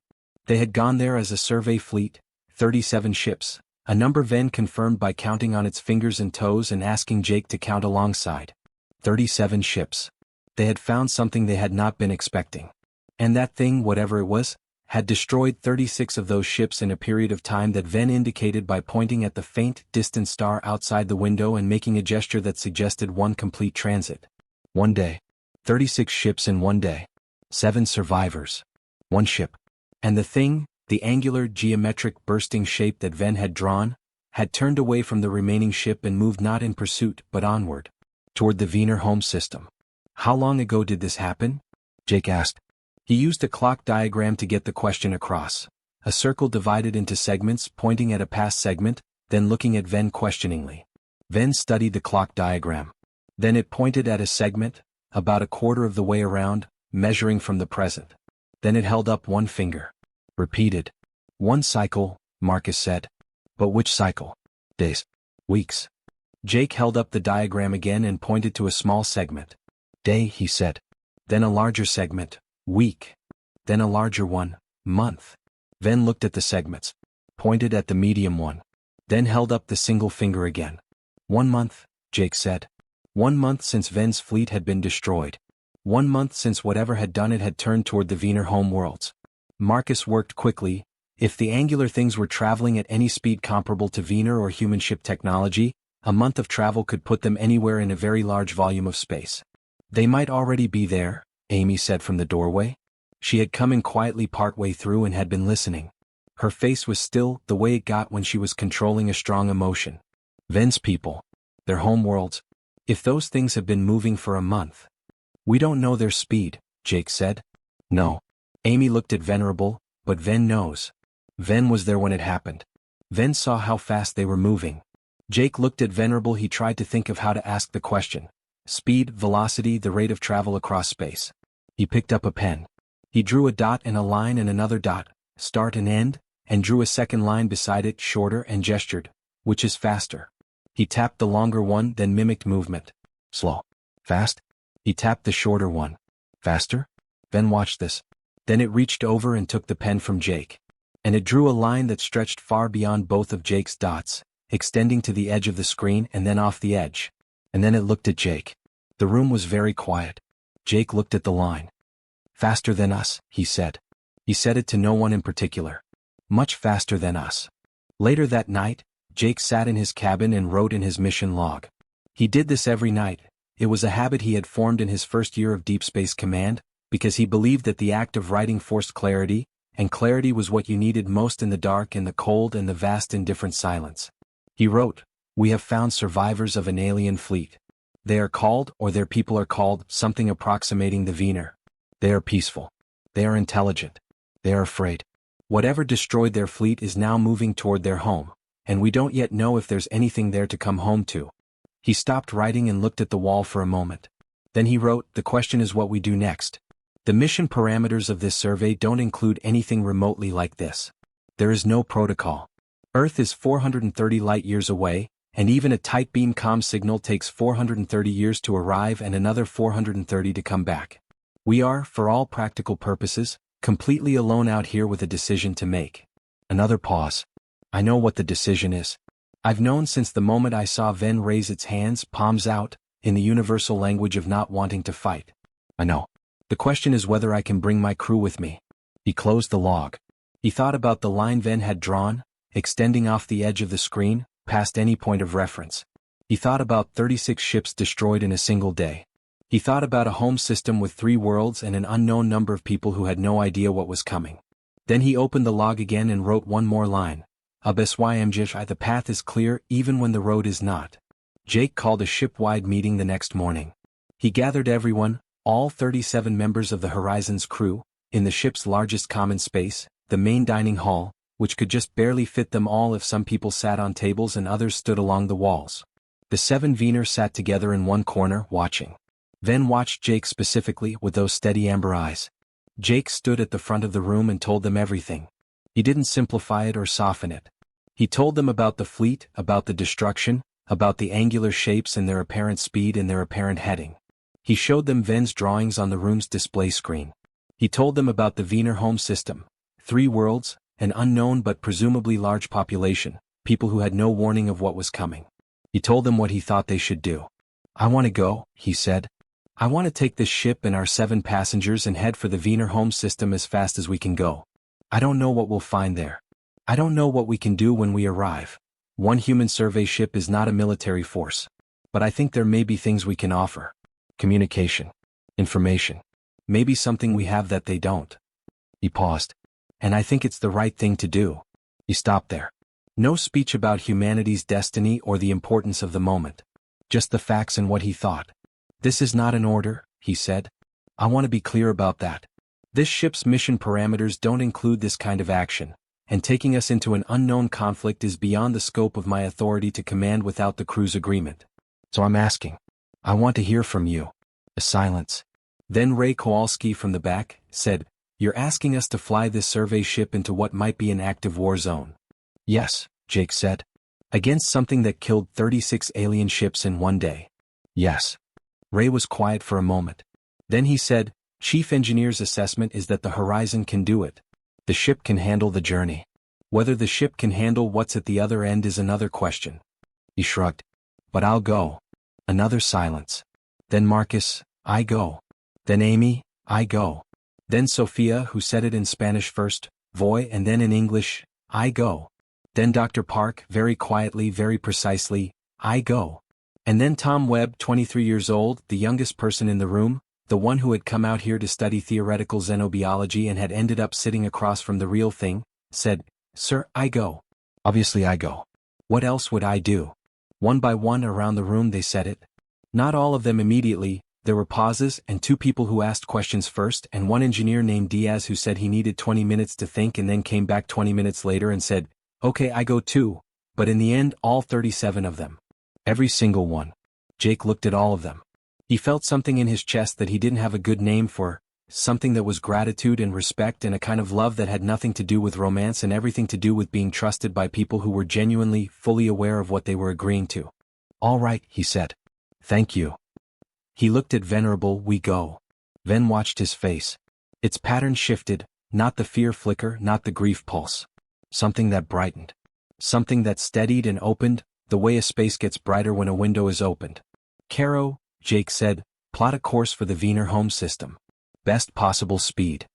Speaker 1: They had gone there as a survey fleet, 37 ships, a number Ven confirmed by counting on its fingers and toes and asking Jake to count alongside. 37 ships. They had found something they had not been expecting. And that thing, whatever it was, had destroyed 36 of those ships in a period of time that Ven indicated by pointing at the faint, distant star outside the window and making a gesture that suggested one complete transit. One day. 36 ships in one day. 7 survivors. 1 ship. And the thing, the angular, geometric, bursting shape that Ven had drawn, had turned away from the remaining ship and moved not in pursuit but onward. Toward the Vener home system. "How long ago did this happen?" Jake asked. He used a clock diagram to get the question across. A circle divided into segments pointing at a past segment, then looking at Ven questioningly. Ven studied the clock diagram. Then it pointed at a segment, about a quarter of the way around, measuring from the present. Then it held up 1 finger. Repeated. 1 cycle, Marcus said. But which cycle? Days. Weeks. Jake held up the diagram again and pointed to a small segment. Day, he said. Then a larger segment. Week. Then a larger one. Month. Ven looked at the segments. Pointed at the medium one. Then held up the single finger again. 1 month, Jake said. 1 month since Ven's fleet had been destroyed. 1 month since whatever had done it had turned toward the Vener home worlds. Marcus worked quickly. If the angular things were traveling at any speed comparable to Vener or human ship technology, a month of travel could put them anywhere in a very large volume of space. "They might already be there," Amy said from the doorway. She had come in quietly partway through and had been listening. Her face was still the way it got when she was controlling a strong emotion. Ven's people. Their home worlds. If those things have been moving for a month. "We don't know their speed," Jake said. "No." Amy looked at Venerable, "But Ven knows." Ven was there when it happened. Ven saw how fast they were moving. Jake looked at Venerable. He tried to think of how to ask the question. Speed, velocity, the rate of travel across space. He picked up a pen. He drew a dot and a line and another dot, start and end, and drew a second line beside it, shorter, and gestured. "Which is faster?" He tapped the longer one, then mimicked movement. "Slow." "Fast?" He tapped the shorter one. "Faster?" Ven watched this. Then it reached over and took the pen from Jake. And it drew a line that stretched far beyond both of Jake's dots, extending to the edge of the screen and then off the edge. And then it looked at Jake. The room was very quiet. Jake looked at the line. "Faster than us," he said. He said it to no one in particular. "Much faster than us." Later that night, Jake sat in his cabin and wrote in his mission log. He did this every night. It was a habit he had formed in his first year of Deep Space Command, because he believed that the act of writing forced clarity, and clarity was what you needed most in the dark and the cold and the vast indifferent silence. He wrote, "We have found survivors of an alien fleet. They are called, or their people are called, something approximating the Vener. They are peaceful. They are intelligent. They are afraid. Whatever destroyed their fleet is now moving toward their home, and we don't yet know if there's anything there to come home to." He stopped writing and looked at the wall for a moment. Then he wrote, "The question is what we do next. The mission parameters of this survey don't include anything remotely like this. There is no protocol. Earth is 430 light-years away, and even a tight beam comm signal takes 430 years to arrive and another 430 to come back. We are, for all practical purposes, completely alone out here with a decision to make." Another pause. "I know what the decision is. I've known since the moment I saw Ven raise its hands, palms out, in the universal language of not wanting to fight. I know. The question is whether I can bring my crew with me." He closed the log. He thought about the line Ven had drawn, extending off the edge of the screen, past any point of reference. He thought about 36 ships destroyed in a single day. He thought about a home system with 3 worlds and an unknown number of people who had no idea what was coming. Then he opened the log again and wrote one more line. "Absymjish, the path is clear even when the road is not." Jake called a ship-wide meeting the next morning. He gathered everyone, all 37 members of the Horizon's crew, in the ship's largest common space, the main dining hall, which could just barely fit them all if some people sat on tables and others stood along the walls. The 7 Vener sat together in one corner, watching. Ven watched Jake specifically with those steady amber eyes. Jake stood at the front of the room and told them everything. He didn't simplify it or soften it. He told them about the fleet, about the destruction, about the angular shapes and their apparent speed and their apparent heading. He showed them Ven's drawings on the room's display screen. He told them about the Vener home system, 3 worlds, an unknown but presumably large population, people who had no warning of what was coming. He told them what he thought they should do. "I want to go," he said. "I want to take this ship and our 7 passengers and head for the Vener home system as fast as we can go. I don't know what we'll find there. I don't know what we can do when we arrive. One human survey ship is not a military force. But I think there may be things we can offer. Communication. Information. Maybe something we have that they don't." He paused. "And I think it's the right thing to do." He stopped there. No speech about humanity's destiny or the importance of the moment. Just the facts and what he thought. "This is not an order," he said. "I want to be clear about that. This ship's mission parameters don't include this kind of action, and taking us into an unknown conflict is beyond the scope of my authority to command without the crew's agreement. So I'm asking. I want to hear from you." A silence. Then Ray Kowalski from the back said, "You're asking us to fly this survey ship into what might be an active war zone." "Yes," Jake said. "Against something that killed 36 alien ships in one day." "Yes." Ray was quiet for a moment. Then he said, "Chief Engineer's assessment is that the Horizon can do it. The ship can handle the journey. Whether the ship can handle what's at the other end is another question." He shrugged. "But I'll go." Another silence. Then Marcus, "I go." Then Amy, "I go." Then Sophia, who said it in Spanish first, "Voy," and then in English, "I go." Then Dr. Park, very quietly, very precisely, "I go." And then Tom Webb, 23 years old, the youngest person in the room, the one who had come out here to study theoretical xenobiology and had ended up sitting across from the real thing, said, "Sir, I go. Obviously I go. What else would I do?" One by one around the room they said it. Not all of them immediately. There were pauses and 2 people who asked questions first and one engineer named Diaz who said he needed 20 minutes to think and then came back 20 minutes later and said, "Okay, I go too." But in the end, all 37 of them. Every single one. Jake looked at all of them. He felt something in his chest that he didn't have a good name for, something that was gratitude and respect and a kind of love that had nothing to do with romance and everything to do with being trusted by people who were genuinely, fully aware of what they were agreeing to. "All right," he said. "Thank you." He looked at Venerable, "We go." Ven watched his face. Its pattern shifted, not the fear flicker, not the grief pulse. Something that brightened. Something that steadied and opened, the way a space gets brighter when a window is opened. "Caro," Jake said, "plot a course for the Vener home system. Best possible speed."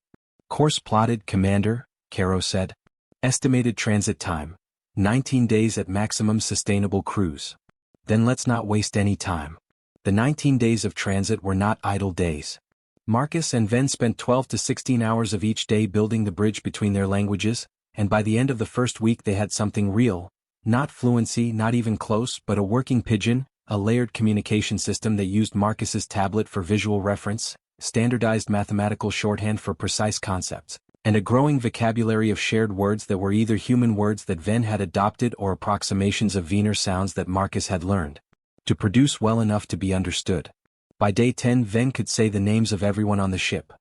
Speaker 1: "Course plotted, Commander," Caro said. "Estimated transit time. 19 days at maximum sustainable cruise." "Then let's not waste any time." The 19 days of transit were not idle days. Marcus and Ven spent 12 to 16 hours of each day building the bridge between their languages, and by the end of the first week they had something real, not fluency, not even close, but a working pidgin, a layered communication system that used Marcus's tablet for visual reference, standardized mathematical shorthand for precise concepts, and a growing vocabulary of shared words that were either human words that Ven had adopted or approximations of Vener sounds that Marcus had learned to produce well enough to be understood. By day 10 Ven could say the names of everyone on the ship.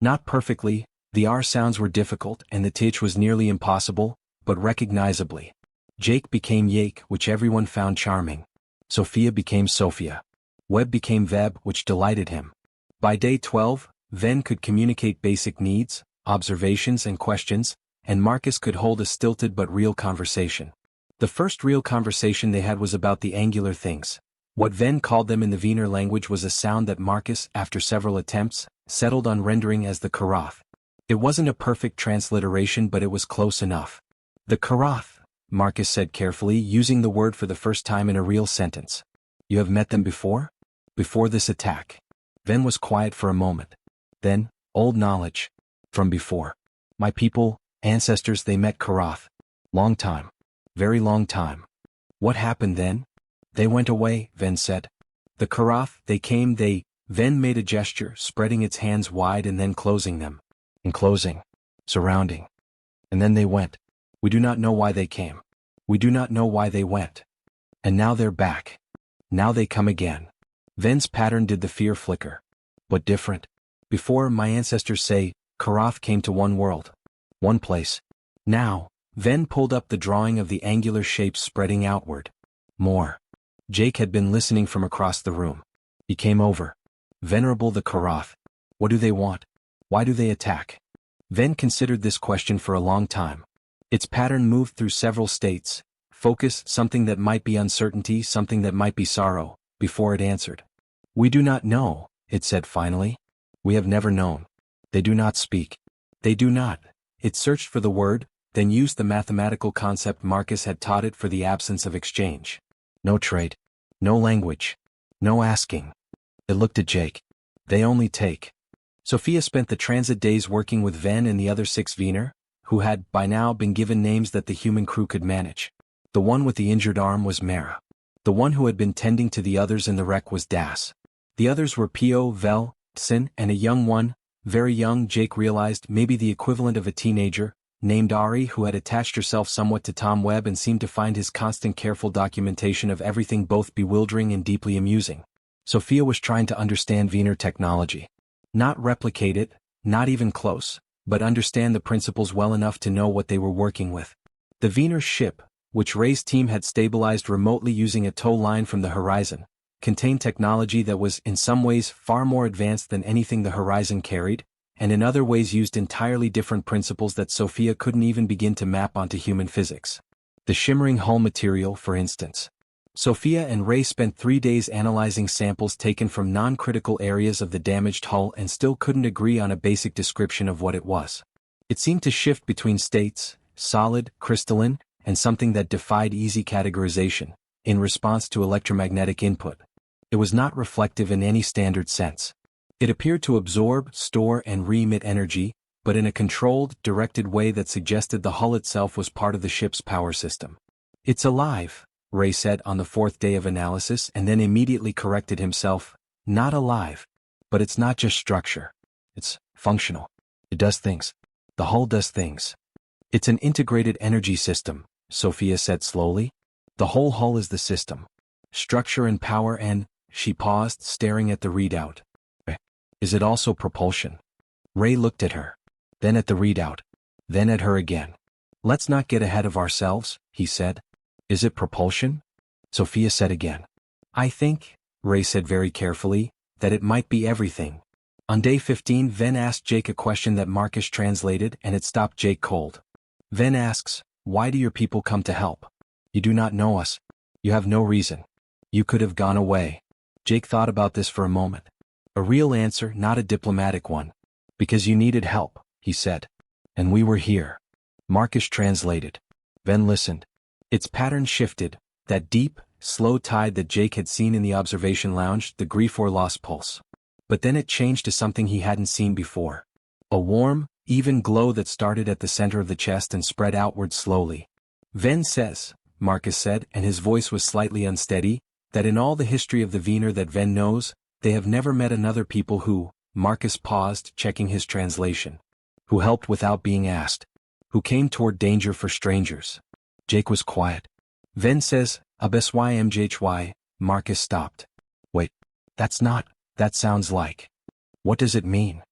Speaker 1: Not perfectly, the R sounds were difficult and the TH was nearly impossible, but recognizably. Jake became Yake, which everyone found charming. Sophia became Sophia. Webb became Veb, which delighted him. By day 12, Ven could communicate basic needs, observations and questions, and Marcus could hold a stilted but real conversation. The first real conversation they had was about the angular things. What Ven called them in the Vener language was a sound that Marcus, after several attempts, settled on rendering as the Karath. It wasn't a perfect transliteration, but it was close enough. The Karath, Marcus said carefully, using the word for the first time in a real sentence. You have met them before? Before this attack. Ven was quiet for a moment. Then, old knowledge. From before. My people, ancestors, they met Karath. Long time. Very long time. What happened then? They went away, Ven said. The Karath, they came, Ven made a gesture, spreading its hands wide and then closing them. Enclosing. Surrounding. And then they went. We do not know why they came. We do not know why they went. And now they're back. Now they come again. Ven's pattern did the fear flicker. But different. Before, my ancestors say, Karath came to one world. One place. Now, Ven pulled up the drawing of the angular shapes spreading outward. More. Jake had been listening from across the room. He came over. Venerable the Karath. What do they want? Why do they attack? Ven considered this question for a long time. Its pattern moved through several states. Focus, something that might be uncertainty, something that might be sorrow, before it answered. We do not know, it said finally. We have never known. They do not speak. They do not. It searched for the word, then used the mathematical concept Marcus had taught it for the absence of exchange. No trade. No language. No asking. It looked at Jake. They only take. Sophia spent the transit days working with Ven and the other 6 Vener, who had, by now, been given names that the human crew could manage. The one with the injured arm was Mara. The one who had been tending to the others in the wreck was Das. The others were Pio, Vel, Sin, and a young one, very young, Jake realized, maybe the equivalent of a teenager, named Ari, who had attached herself somewhat to Tom Webb and seemed to find his constant careful documentation of everything both bewildering and deeply amusing. Sophia was trying to understand Vener technology. Not replicate it, not even close, but understand the principles well enough to know what they were working with. The Vener ship, which Ray's team had stabilized remotely using a tow line from the horizon, contained technology that was in some ways far more advanced than anything the horizon carried, and in other ways used entirely different principles that Sophia couldn't even begin to map onto human physics. The shimmering hull material, for instance. Sophia and Ray spent 3 days analyzing samples taken from non-critical areas of the damaged hull and still couldn't agree on a basic description of what it was. It seemed to shift between states, solid, crystalline, and something that defied easy categorization, in response to electromagnetic input. It was not reflective in any standard sense. It appeared to absorb, store, and re-emit energy, but in a controlled, directed way that suggested the hull itself was part of the ship's power system. It's alive, Ray said on the 4th day of analysis, and then immediately corrected himself. Not alive. But it's not just structure. It's functional. It does things. The hull does things. It's an integrated energy system, Sophia said slowly. The whole hull is the system. Structure and power and, she paused, staring at the readout. Is it also propulsion? Ray looked at her. Then at the readout. Then at her again. Let's not get ahead of ourselves, he said. Is it propulsion? Sophia said again. I think, Ray said very carefully, that it might be everything. On day 15, Ven asked Jake a question that Marcus translated, and it stopped Jake cold. Ven asks, why do your people come to help? You do not know us. You have no reason. You could have gone away. Jake thought about this for a moment. A real answer, not a diplomatic one. Because you needed help, he said. And we were here. Marcus translated. Ven listened. Its pattern shifted, that deep, slow tide that Jake had seen in the observation lounge, the grief or loss pulse. But then it changed to something he hadn't seen before. A warm, even glow that started at the center of the chest and spread outward slowly. Ven says, Marcus said, and his voice was slightly unsteady, that in all the history of the Vener that Ven knows, they have never met another people who, Marcus paused, checking his translation, who helped without being asked, who came toward danger for strangers. Jake was quiet. Ven says, Absymjhy, Marcus stopped. Wait, that sounds like. What does it mean?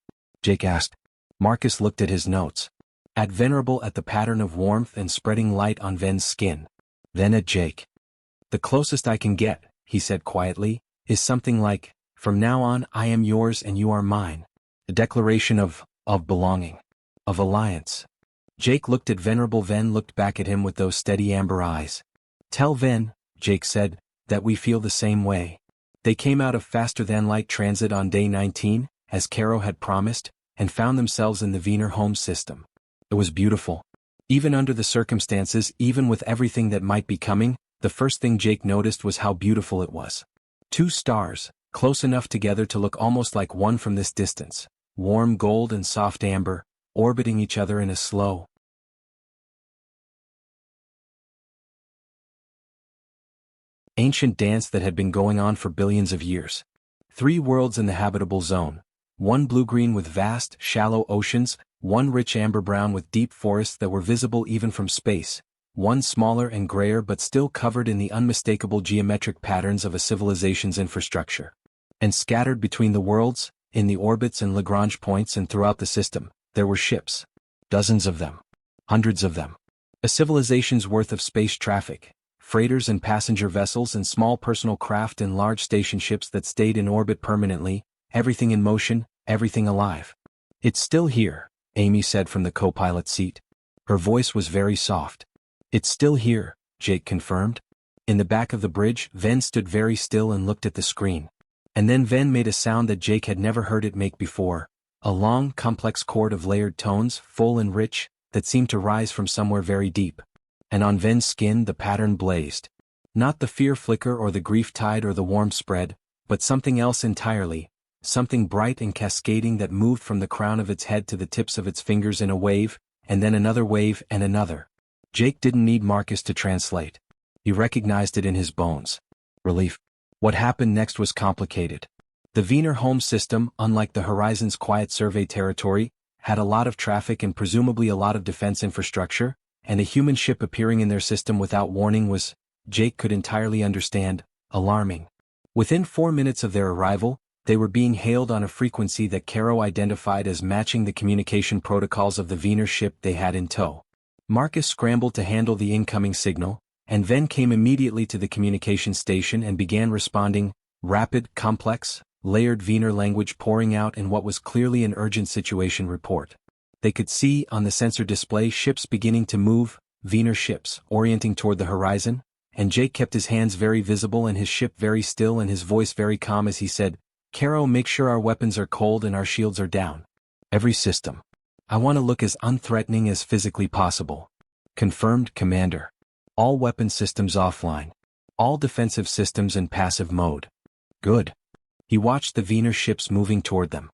Speaker 1: Jake asked. Marcus looked at his notes. At venerable at the pattern of warmth and spreading light on Ven's skin. Then at Jake. The closest I can get, he said quietly, is something like, from now on I am yours and you are mine. A declaration of belonging. Of alliance. Jake looked at Venerable. Ven looked back at him with those steady amber eyes. Tell Ven, Jake said, that we feel the same way. They came out of faster-than-light transit on day 19, as Caro had promised, and found themselves in the Vener home system. It was beautiful. Even under the circumstances, even with everything that might be coming, the first thing Jake noticed was how beautiful it was. 2 stars, close enough together to look almost like one from this distance, warm gold and soft amber, orbiting each other in a slow, ancient dance that had been going on for billions of years. 3 worlds in the habitable zone. 1 blue-green with vast, shallow oceans, 1 rich amber-brown with deep forests that were visible even from space, 1 smaller and grayer but still covered in the unmistakable geometric patterns of a civilization's infrastructure. And scattered between the worlds, in the orbits and Lagrange points and throughout the system, there were ships. Dozens of them. Hundreds of them. A civilization's worth of space traffic. Freighters and passenger vessels and small personal craft and large station ships that stayed in orbit permanently, everything in motion, everything alive. It's still here, Amy said from the co-pilot seat. Her voice was very soft. It's still here, Jake confirmed. In the back of the bridge, Ven stood very still and looked at the screen. And then Ven made a sound that Jake had never heard it make before, a long, complex chord of layered tones, full and rich, that seemed to rise from somewhere very deep. And on Ven's skin the pattern blazed. Not the fear flicker or the grief tide or the warm spread, but something else entirely, something bright and cascading that moved from the crown of its head to the tips of its fingers in a wave, and then another wave and another. Jake didn't need Marcus to translate. He recognized it in his bones. Relief. What happened next was complicated. The Vener home system, unlike the Horizon's quiet survey territory, had a lot of traffic and presumably a lot of defense infrastructure, and a human ship appearing in their system without warning was, Jake could entirely understand, alarming. Within 4 minutes of their arrival, they were being hailed on a frequency that Caro identified as matching the communication protocols of the Vener ship they had in tow. Marcus scrambled to handle the incoming signal, and Ven came immediately to the communication station and began responding, rapid, complex, layered Vener language pouring out in what was clearly an urgent situation report. They could see, on the sensor display, ships beginning to move, Vener ships, orienting toward the horizon, and Jake kept his hands very visible and his ship very still and his voice very calm as he said, Caro, make sure our weapons are cold and our shields are down. Every system. I want to look as unthreatening as physically possible. Confirmed, Commander. All weapon systems offline. All defensive systems in passive mode. Good. He watched the Vener ships moving toward them.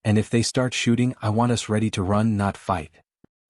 Speaker 1: And if they start shooting, I want us ready to run, not fight.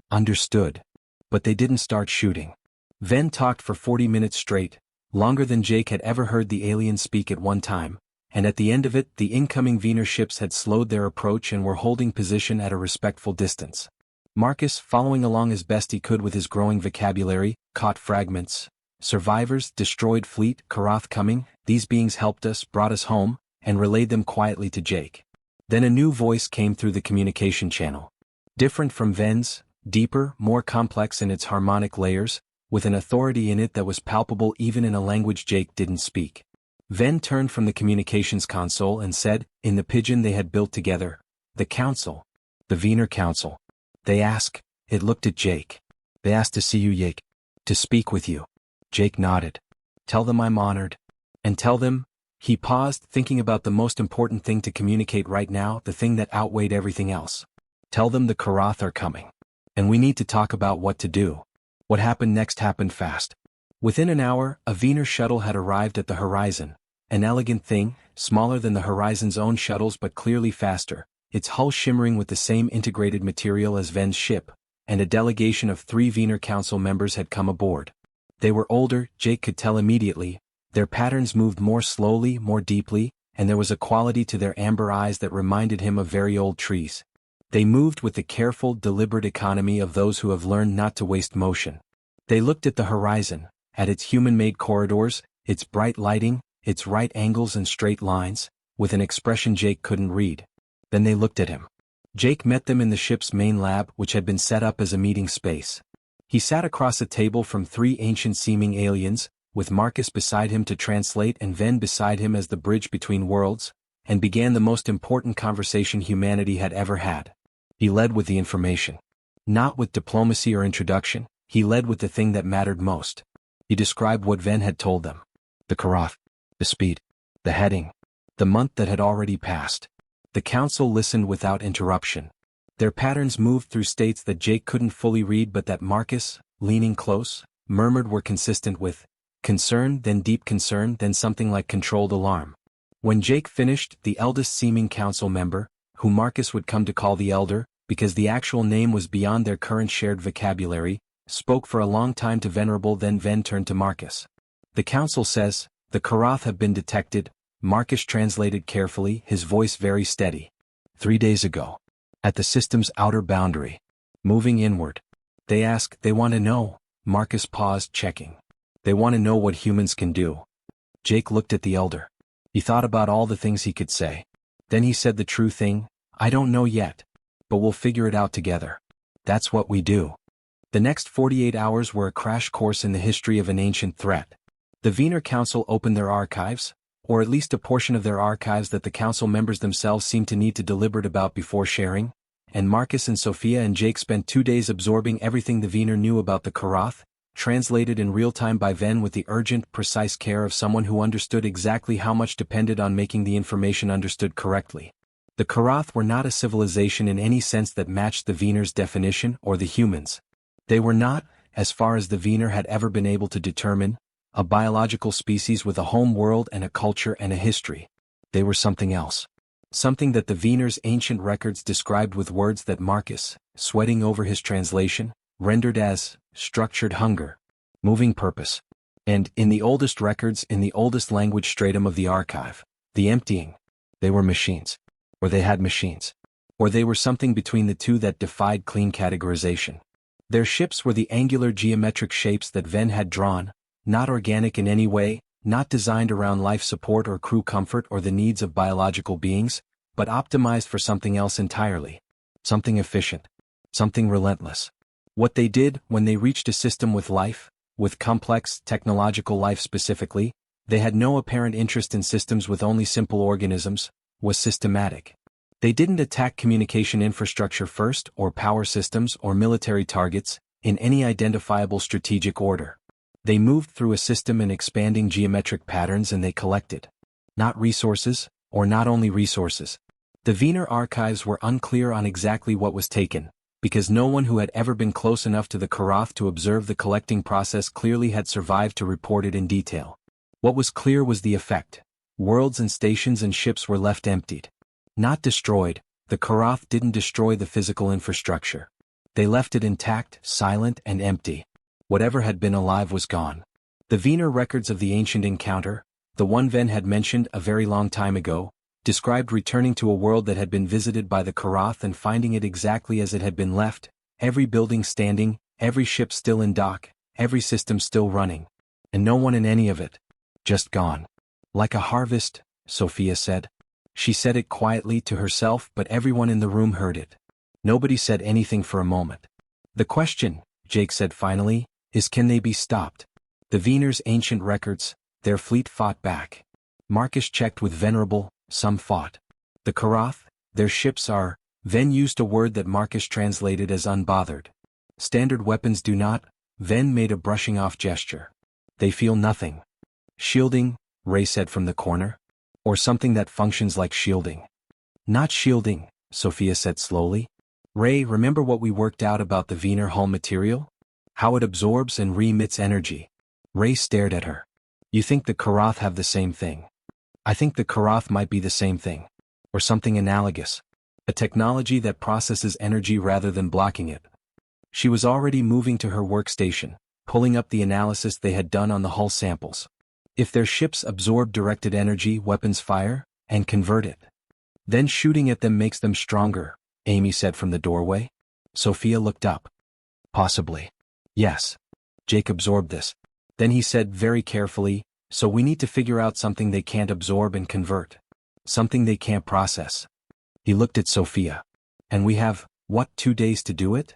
Speaker 1: Understood. But they didn't start shooting. Ven talked for 40 minutes straight, longer than Jake had ever heard the aliens speak at one time, and at the end of it, the incoming Vener ships had slowed their approach and were holding position at a respectful distance. Marcus, following along as best he could with his growing vocabulary, caught fragments. Survivors, destroyed fleet, Karath coming, these beings helped us, brought us home, and relayed them quietly to Jake. Then a new voice came through the communication channel. Different from Ven's, deeper, more complex in its harmonic layers, with an authority in it that was palpable even in a language Jake didn't speak. Ven turned from the communications console and said, in the pidgin they had built together, the Council. The Vener Council. They ask, it looked at Jake. They asked to see you, Jake. To speak with you. Jake nodded. Tell them I'm honored. And tell them, he paused, thinking about the most important thing to communicate right now, the thing that outweighed everything else. Tell them the Karath are coming. And we need to talk about what to do. What happened next happened fast. Within an hour, a Vener shuttle had arrived at the horizon. An elegant thing, smaller than the Horizon's own shuttles but clearly faster, its hull shimmering with the same integrated material as Ven's ship, and a delegation of 3 Vener Council members had come aboard. They were older, Jake could tell immediately. Their patterns moved more slowly, more deeply, and there was a quality to their amber eyes that reminded him of very old trees. They moved with the careful, deliberate economy of those who have learned not to waste motion. They looked at the horizon, at its human-made corridors, its bright lighting, its right angles and straight lines, with an expression Jake couldn't read. Then they looked at him. Jake met them in the ship's main lab, which had been set up as a meeting space. He sat across a table from 3 ancient-seeming aliens, with Marcus beside him to translate and Ven beside him as the bridge between worlds, and began the most important conversation humanity had ever had. He led with the information. Not with diplomacy or introduction, he led with the thing that mattered most. He described what Ven had told them. The Karath, the speed, the heading, the month that had already passed. The council listened without interruption. Their patterns moved through states that Jake couldn't fully read but that Marcus, leaning close, murmured were consistent with concern, then deep concern, then something like controlled alarm. When Jake finished, the eldest seeming council member, who Marcus would come to call the Elder, because the actual name was beyond their current shared vocabulary, spoke for a long time to Venerable, then Ven turned to Marcus. The council says, the Karath have been detected, Marcus translated carefully, his voice very steady. 3 days ago. At the system's outer boundary. Moving inward. They want to know. Marcus paused, checking. They want to know what humans can do. Jake looked at the Elder. He thought about all the things he could say. Then he said the true thing, I don't know yet. But we'll figure it out together. That's what we do. The next 48 hours were a crash course in the history of an ancient threat. The Vener Council opened their archives, or at least a portion of their archives that the council members themselves seemed to need to deliberate about before sharing, and Marcus and Sophia and Jake spent 2 days absorbing everything the Vener knew about the Karath, translated in real time by Ven with the urgent, precise care of someone who understood exactly how much depended on making the information understood correctly. The Karath were not a civilization in any sense that matched the Vener's definition or the humans. They were not, as far as the Vener had ever been able to determine, a biological species with a home world and a culture and a history. They were something else. Something that the Vener's ancient records described with words that Marcus, sweating over his translation, rendered as structured hunger, moving purpose. And, in the oldest records in the oldest language stratum of the archive, the emptying. They were machines. Or they had machines. Or they were something between the two that defied clean categorization. Their ships were the angular geometric shapes that Ven had drawn, not organic in any way, not designed around life support or crew comfort or the needs of biological beings, but optimized for something else entirely. Something efficient. Something relentless. What they did, when they reached a system with life, with complex, technological life specifically, they had no apparent interest in systems with only simple organisms, was systematic. They didn't attack communication infrastructure first, or power systems or military targets, in any identifiable strategic order. They moved through a system in expanding geometric patterns and they collected. Not resources, or not only resources. The Vener archives were unclear on exactly what was taken, because no one who had ever been close enough to the Karath to observe the collecting process clearly had survived to report it in detail. What was clear was the effect. Worlds and stations and ships were left emptied. Not destroyed, the Karath didn't destroy the physical infrastructure. They left it intact, silent and empty. Whatever had been alive was gone. The Vener records of the ancient encounter, the one Ven had mentioned a very long time ago, described returning to a world that had been visited by the Karath and finding it exactly as it had been left, every building standing, every ship still in dock, every system still running. And no one in any of it. Just gone. Like a harvest, Sophia said. She said it quietly to herself but everyone in the room heard it. Nobody said anything for a moment. The question, Jake said finally, is can they be stopped? The Vener's ancient records, their fleet fought back. Marcus checked with Venerable, some fought. The Karath, their ships are, Ven used a word that Marcus translated as unbothered. Standard weapons do not, Ven made a brushing off gesture. They feel nothing. Shielding, Ray said from the corner. Or something that functions like shielding. Not shielding, Sophia said slowly. Ray, remember what we worked out about the Vener hull material? How it absorbs and re-emits energy. Ray stared at her. You think the Karath have the same thing? I think the Karath might be the same thing. Or something analogous. A technology that processes energy rather than blocking it. She was already moving to her workstation, pulling up the analysis they had done on the hull samples. If their ships absorb directed energy, weapons fire, and convert it. Then shooting at them makes them stronger, Amy said from the doorway. Sophia looked up. Possibly. Yes. Jake absorbed this. Then he said very carefully, so we need to figure out something they can't absorb and convert. Something they can't process. He looked at Sophia. And we have, what, 2 days to do it?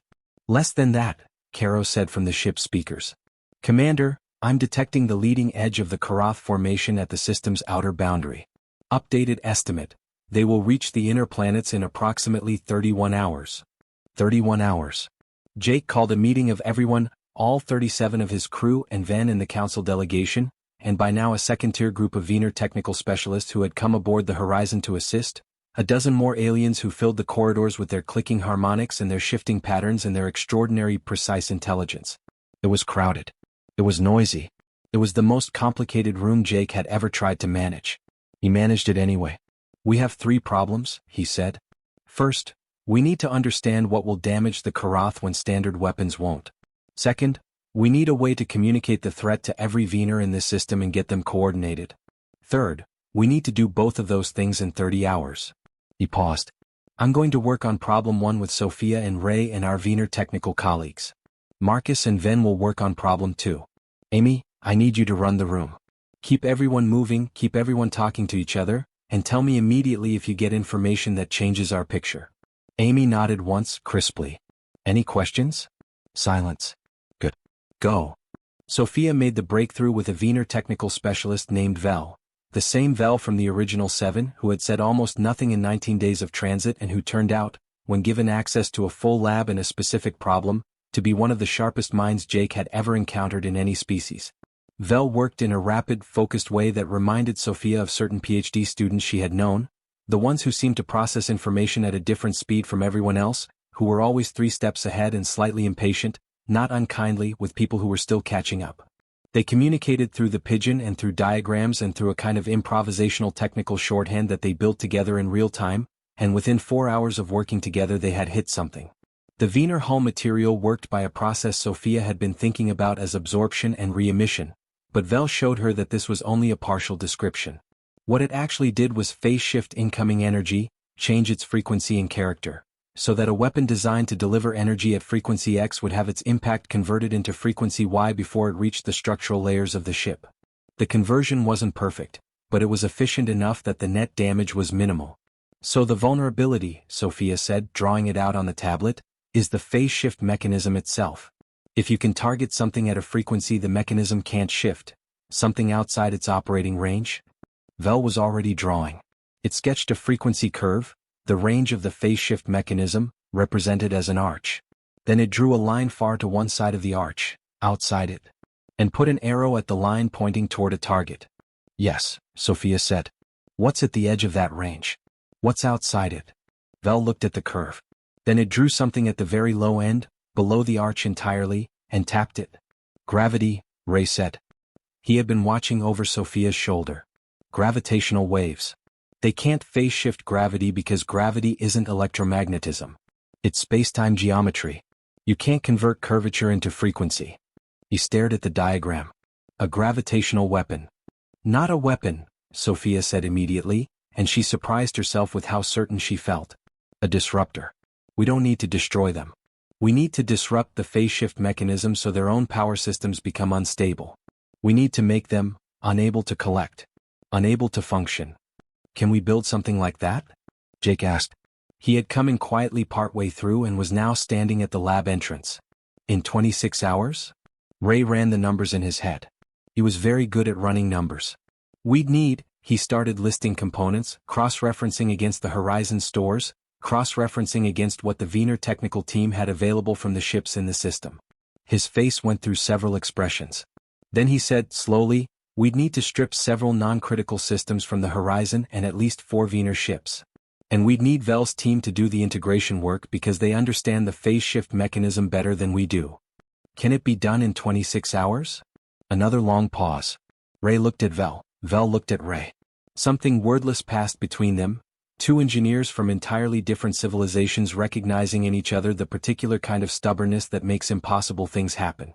Speaker 1: Less than that, Caro said from the ship's speakers. Commander, I'm detecting the leading edge of the Karath formation at the system's outer boundary. Updated estimate. They will reach the inner planets in approximately 31 hours. 31 hours. Jake called a meeting of everyone, all 37 of his crew and Van in the council delegation, and by now a second-tier group of Vener technical specialists who had come aboard the Horizon to assist, a dozen more aliens who filled the corridors with their clicking harmonics and their shifting patterns and their extraordinary precise intelligence. It was crowded. It was noisy. It was the most complicated room Jake had ever tried to manage. He managed it anyway. We have 3 problems, he said. First, we need to understand what will damage the Karath when standard weapons won't. Second, we need a way to communicate the threat to every Vener in this system and get them coordinated. Third, we need to do both of those things in 30 hours. He paused. I'm going to work on problem 1 with Sophia and Ray and our Vener technical colleagues. Marcus and Ven will work on problem 2. Amy, I need you to run the room. Keep everyone moving, keep everyone talking to each other, and tell me immediately if you get information that changes our picture. Amy nodded once, crisply. Any questions? Silence. Good. Go. Sophia made the breakthrough with a Vener technical specialist named Vel. The same Vel from the original 7 who had said almost nothing in 19 days of transit and who turned out, when given access to a full lab and a specific problem, to be one of the sharpest minds Jake had ever encountered in any species. Vel worked in a rapid, focused way that reminded Sophia of certain PhD students she had known, the ones who seemed to process information at a different speed from everyone else, who were always 3 steps ahead and slightly impatient, not unkindly, with people who were still catching up. They communicated through the pigeon and through diagrams and through a kind of improvisational technical shorthand that they built together in real time, and within 4 hours of working together they had hit something. The Vener hull material worked by a process Sophia had been thinking about as absorption and re-emission, but Vel showed her that this was only a partial description. What it actually did was phase shift incoming energy, change its frequency and character, so that a weapon designed to deliver energy at frequency X would have its impact converted into frequency Y before it reached the structural layers of the ship. The conversion wasn't perfect, but it was efficient enough that the net damage was minimal. So the vulnerability, Sophia said, drawing it out on the tablet, is the phase shift mechanism itself. If you can target something at a frequency the mechanism can't shift, something outside its operating range. Vel was already drawing. It sketched a frequency curve, the range of the phase shift mechanism, represented as an arch. Then it drew a line far to one side of the arch, outside it, and put an arrow at the line pointing toward a target. Yes, Sophia said. What's at the edge of that range? What's outside it? Vel looked at the curve. Then it drew something at the very low end, below the arch entirely, and tapped it. Gravity, Ray said. He had been watching over Sophia's shoulder. Gravitational waves. They can't phase shift gravity because gravity isn't electromagnetism. It's space-time geometry. You can't convert curvature into frequency. He stared at the diagram. A gravitational weapon. Not a weapon, Sophia said immediately, and she surprised herself with how certain she felt. A disruptor. We don't need to destroy them. We need to disrupt the phase shift mechanism so their own power systems become unstable. We need to make them unable to collect, unable to function. Can we build something like that? Jake asked. He had come in quietly partway through and was now standing at the lab entrance. In 26 hours? Ray ran the numbers in his head. He was very good at running numbers. We'd need, he started listing components, cross-referencing against the Horizon stores, cross-referencing against what the Vener technical team had available from the ships in the system. His face went through several expressions. Then he said, slowly, we'd need to strip several non-critical systems from the Horizon and at least 4 Vener ships. And we'd need Vel's team to do the integration work because they understand the phase shift mechanism better than we do. Can it be done in 26 hours? Another long pause. Ray looked at Vel. Vel looked at Ray. Something wordless passed between them, two engineers from entirely different civilizations recognizing in each other the particular kind of stubbornness that makes impossible things happen.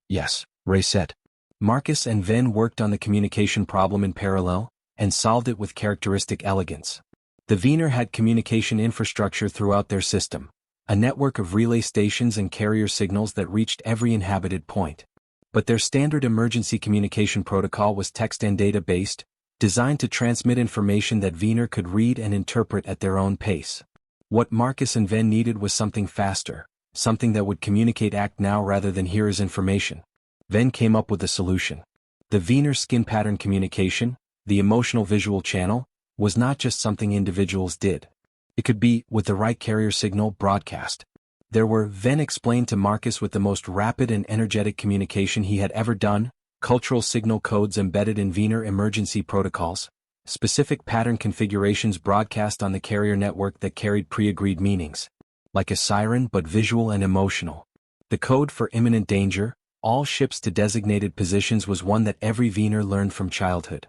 Speaker 1: Yes, Ray said. Marcus and Ven worked on the communication problem in parallel, and solved it with characteristic elegance. The Vener had communication infrastructure throughout their system, a network of relay stations and carrier signals that reached every inhabited point. But their standard emergency communication protocol was text and data-based, designed to transmit information that Vener could read and interpret at their own pace. What Marcus and Ven needed was something faster, something that would communicate act now rather than hear as information. Ven came up with a solution. The Vener skin pattern communication, the emotional visual channel, was not just something individuals did. It could be, with the right carrier signal, broadcast. There were, Ven explained to Marcus, with the most rapid and energetic communication he had ever done, cultural signal codes embedded in Vener emergency protocols, specific pattern configurations broadcast on the carrier network that carried pre-agreed meanings. Like a siren but visual and emotional. The code for imminent danger, all ships to designated positions, was one that every Vener learned from childhood.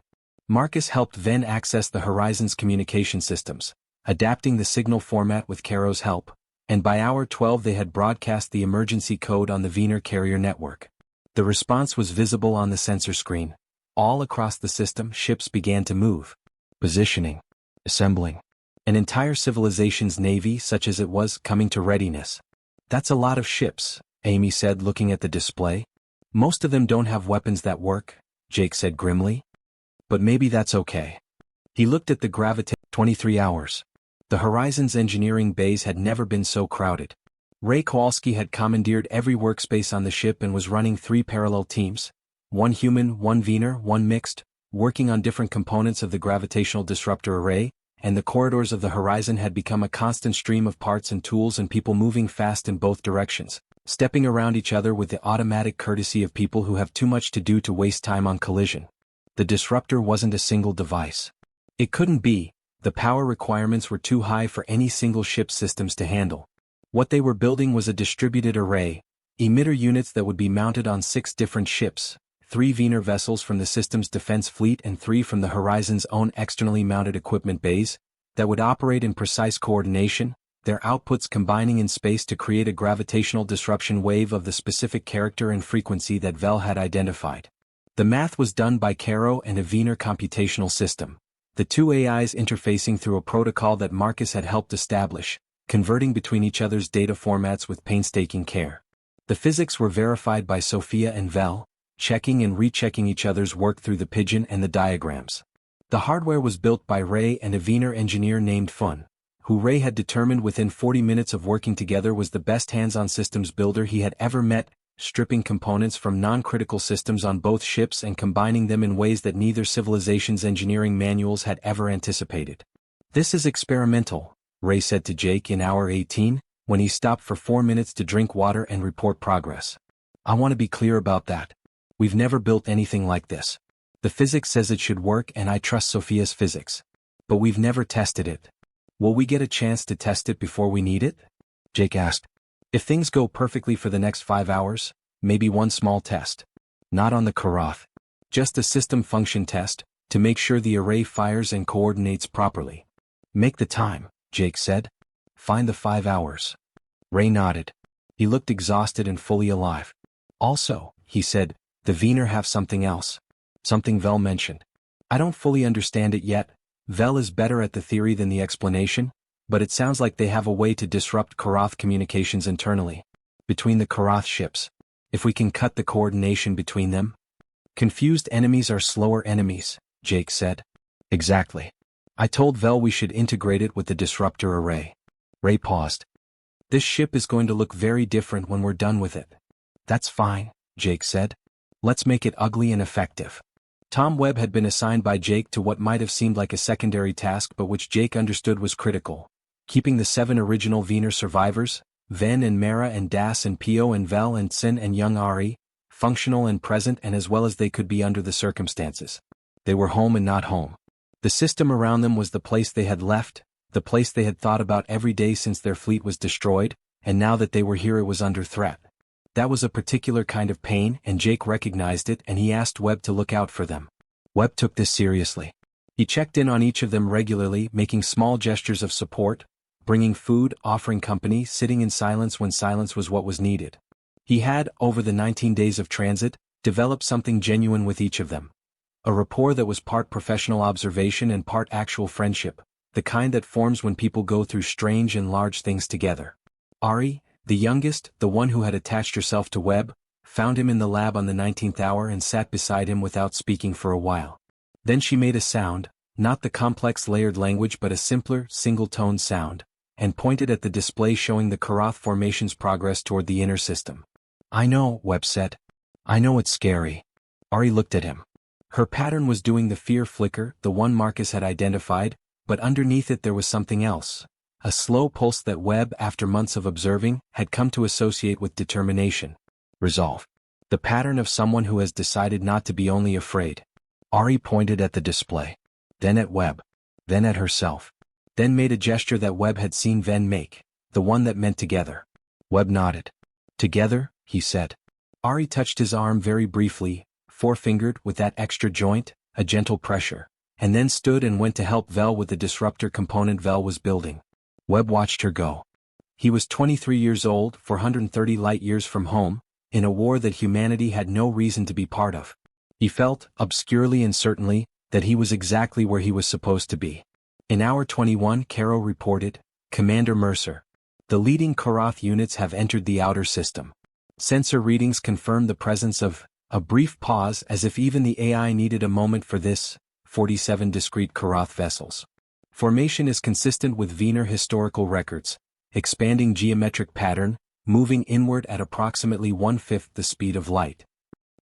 Speaker 1: Marcus helped Ven access the Horizon's communication systems, adapting the signal format with Caro's help, and by hour 12 they had broadcast the emergency code on the Vener carrier network. The response was visible on the sensor screen. All across the system, ships began to move. Positioning. Assembling. An entire civilization's navy, such as it was, coming to readiness. That's a lot of ships, Amy said, looking at the display. Most of them don't have weapons that work, Jake said grimly. But maybe that's okay. He looked at the gravity. 23 hours. The Horizon's engineering bays had never been so crowded. Ray Kowalski had commandeered every workspace on the ship and was running 3 parallel teams, one human, one Vener, one mixed, working on different components of the gravitational disruptor array, and the corridors of the Horizon had become a constant stream of parts and tools and people moving fast in both directions, stepping around each other with the automatic courtesy of people who have too much to do to waste time on collision. The disruptor wasn't a single device. It couldn't be. The power requirements were too high for any single ship's systems to handle. What they were building was a distributed array, emitter units that would be mounted on 6 different ships, 3 Vener vessels from the system's defense fleet and 3 from the Horizon's own externally mounted equipment bays, that would operate in precise coordination, their outputs combining in space to create a gravitational disruption wave of the specific character and frequency that Vel had identified. The math was done by Caro and a Vener computational system, the 2 AIs interfacing through a protocol that Marcus had helped establish, converting between each other's data formats with painstaking care. The physics were verified by Sophia and Vel, checking and rechecking each other's work through the pigeon and the diagrams. The hardware was built by Ray and a Vener engineer named Fun, who Ray had determined within 40 minutes of working together was the best hands-on systems builder he had ever met, stripping components from non-critical systems on both ships and combining them in ways that neither civilization's engineering manuals had ever anticipated. "This is experimental," Ray said to Jake in hour 18, when he stopped for 4 minutes to drink water and report progress. "I want to be clear about that. We've never built anything like this. The physics says it should work and I trust Sophia's physics. But we've never tested it. Will we get a chance to test it before we need it?" Jake asked. "If things go perfectly for the next 5 hours, maybe one small test. Not on the Karath. Just a system function test, to make sure the array fires and coordinates properly." "Make the time," Jake said. "Find the 5 hours." Ray nodded. He looked exhausted and fully alive. "Also," he said, "the Vener have something else. Something Vel mentioned. I don't fully understand it yet. Vel is better at the theory than the explanation, but it sounds like they have a way to disrupt Karath communications internally. Between the Karath ships. If we can cut the coordination between them." "Confused enemies are slower enemies," Jake said. "Exactly. I told Vel we should integrate it with the disruptor array." Ray paused. "This ship is going to look very different when we're done with it." "That's fine," Jake said. "Let's make it ugly and effective." Tom Webb had been assigned by Jake to what might have seemed like a secondary task but which Jake understood was critical. Keeping the 7 original Vener survivors, Ven and Mara and Das and Pio and Vel and Sin and young Ari, functional and present and as well as they could be under the circumstances. They were home and not home. The system around them was the place they had left, the place they had thought about every day since their fleet was destroyed, and now that they were here it was under threat. That was a particular kind of pain, and Jake recognized it, and he asked Webb to look out for them. Webb took this seriously. He checked in on each of them regularly, making small gestures of support, bringing food, offering company, sitting in silence when silence was what was needed. He had, over the 19 days of transit, developed something genuine with each of them. A rapport that was part professional observation and part actual friendship, the kind that forms when people go through strange and large things together. Ari, the youngest, the one who had attached herself to Webb, found him in the lab on the 19th hour and sat beside him without speaking for a while. Then she made a sound, not the complex layered language but a simpler, single-tone sound, and pointed at the display showing the Karath formation's progress toward the inner system. "I know," Webb said. "I know it's scary." Ari looked at him. Her pattern was doing the fear flicker, the one Marcus had identified, but underneath it there was something else. A slow pulse that Webb, after months of observing, had come to associate with determination. Resolve. The pattern of someone who has decided not to be only afraid. Ari pointed at the display. Then at Webb. Then at herself. Then made a gesture that Webb had seen Ven make, the one that meant together. Webb nodded. "Together," he said. Ari touched his arm very briefly, forefingered with that extra joint, a gentle pressure, and then stood and went to help Vel with the disruptor component Vel was building. Webb watched her go. He was 23 years old, 430 light-years from home, in a war that humanity had no reason to be part of. He felt, obscurely and certainly, that he was exactly where he was supposed to be. In hour 21, Caro reported, "Commander Mercer. The leading Karath units have entered the outer system. Sensor readings confirm the presence of..." A brief pause, as if even the AI needed a moment for this, 47 discrete Karath vessels. Formation is consistent with Vener historical records, expanding geometric pattern, moving inward at approximately 1/5 the speed of light.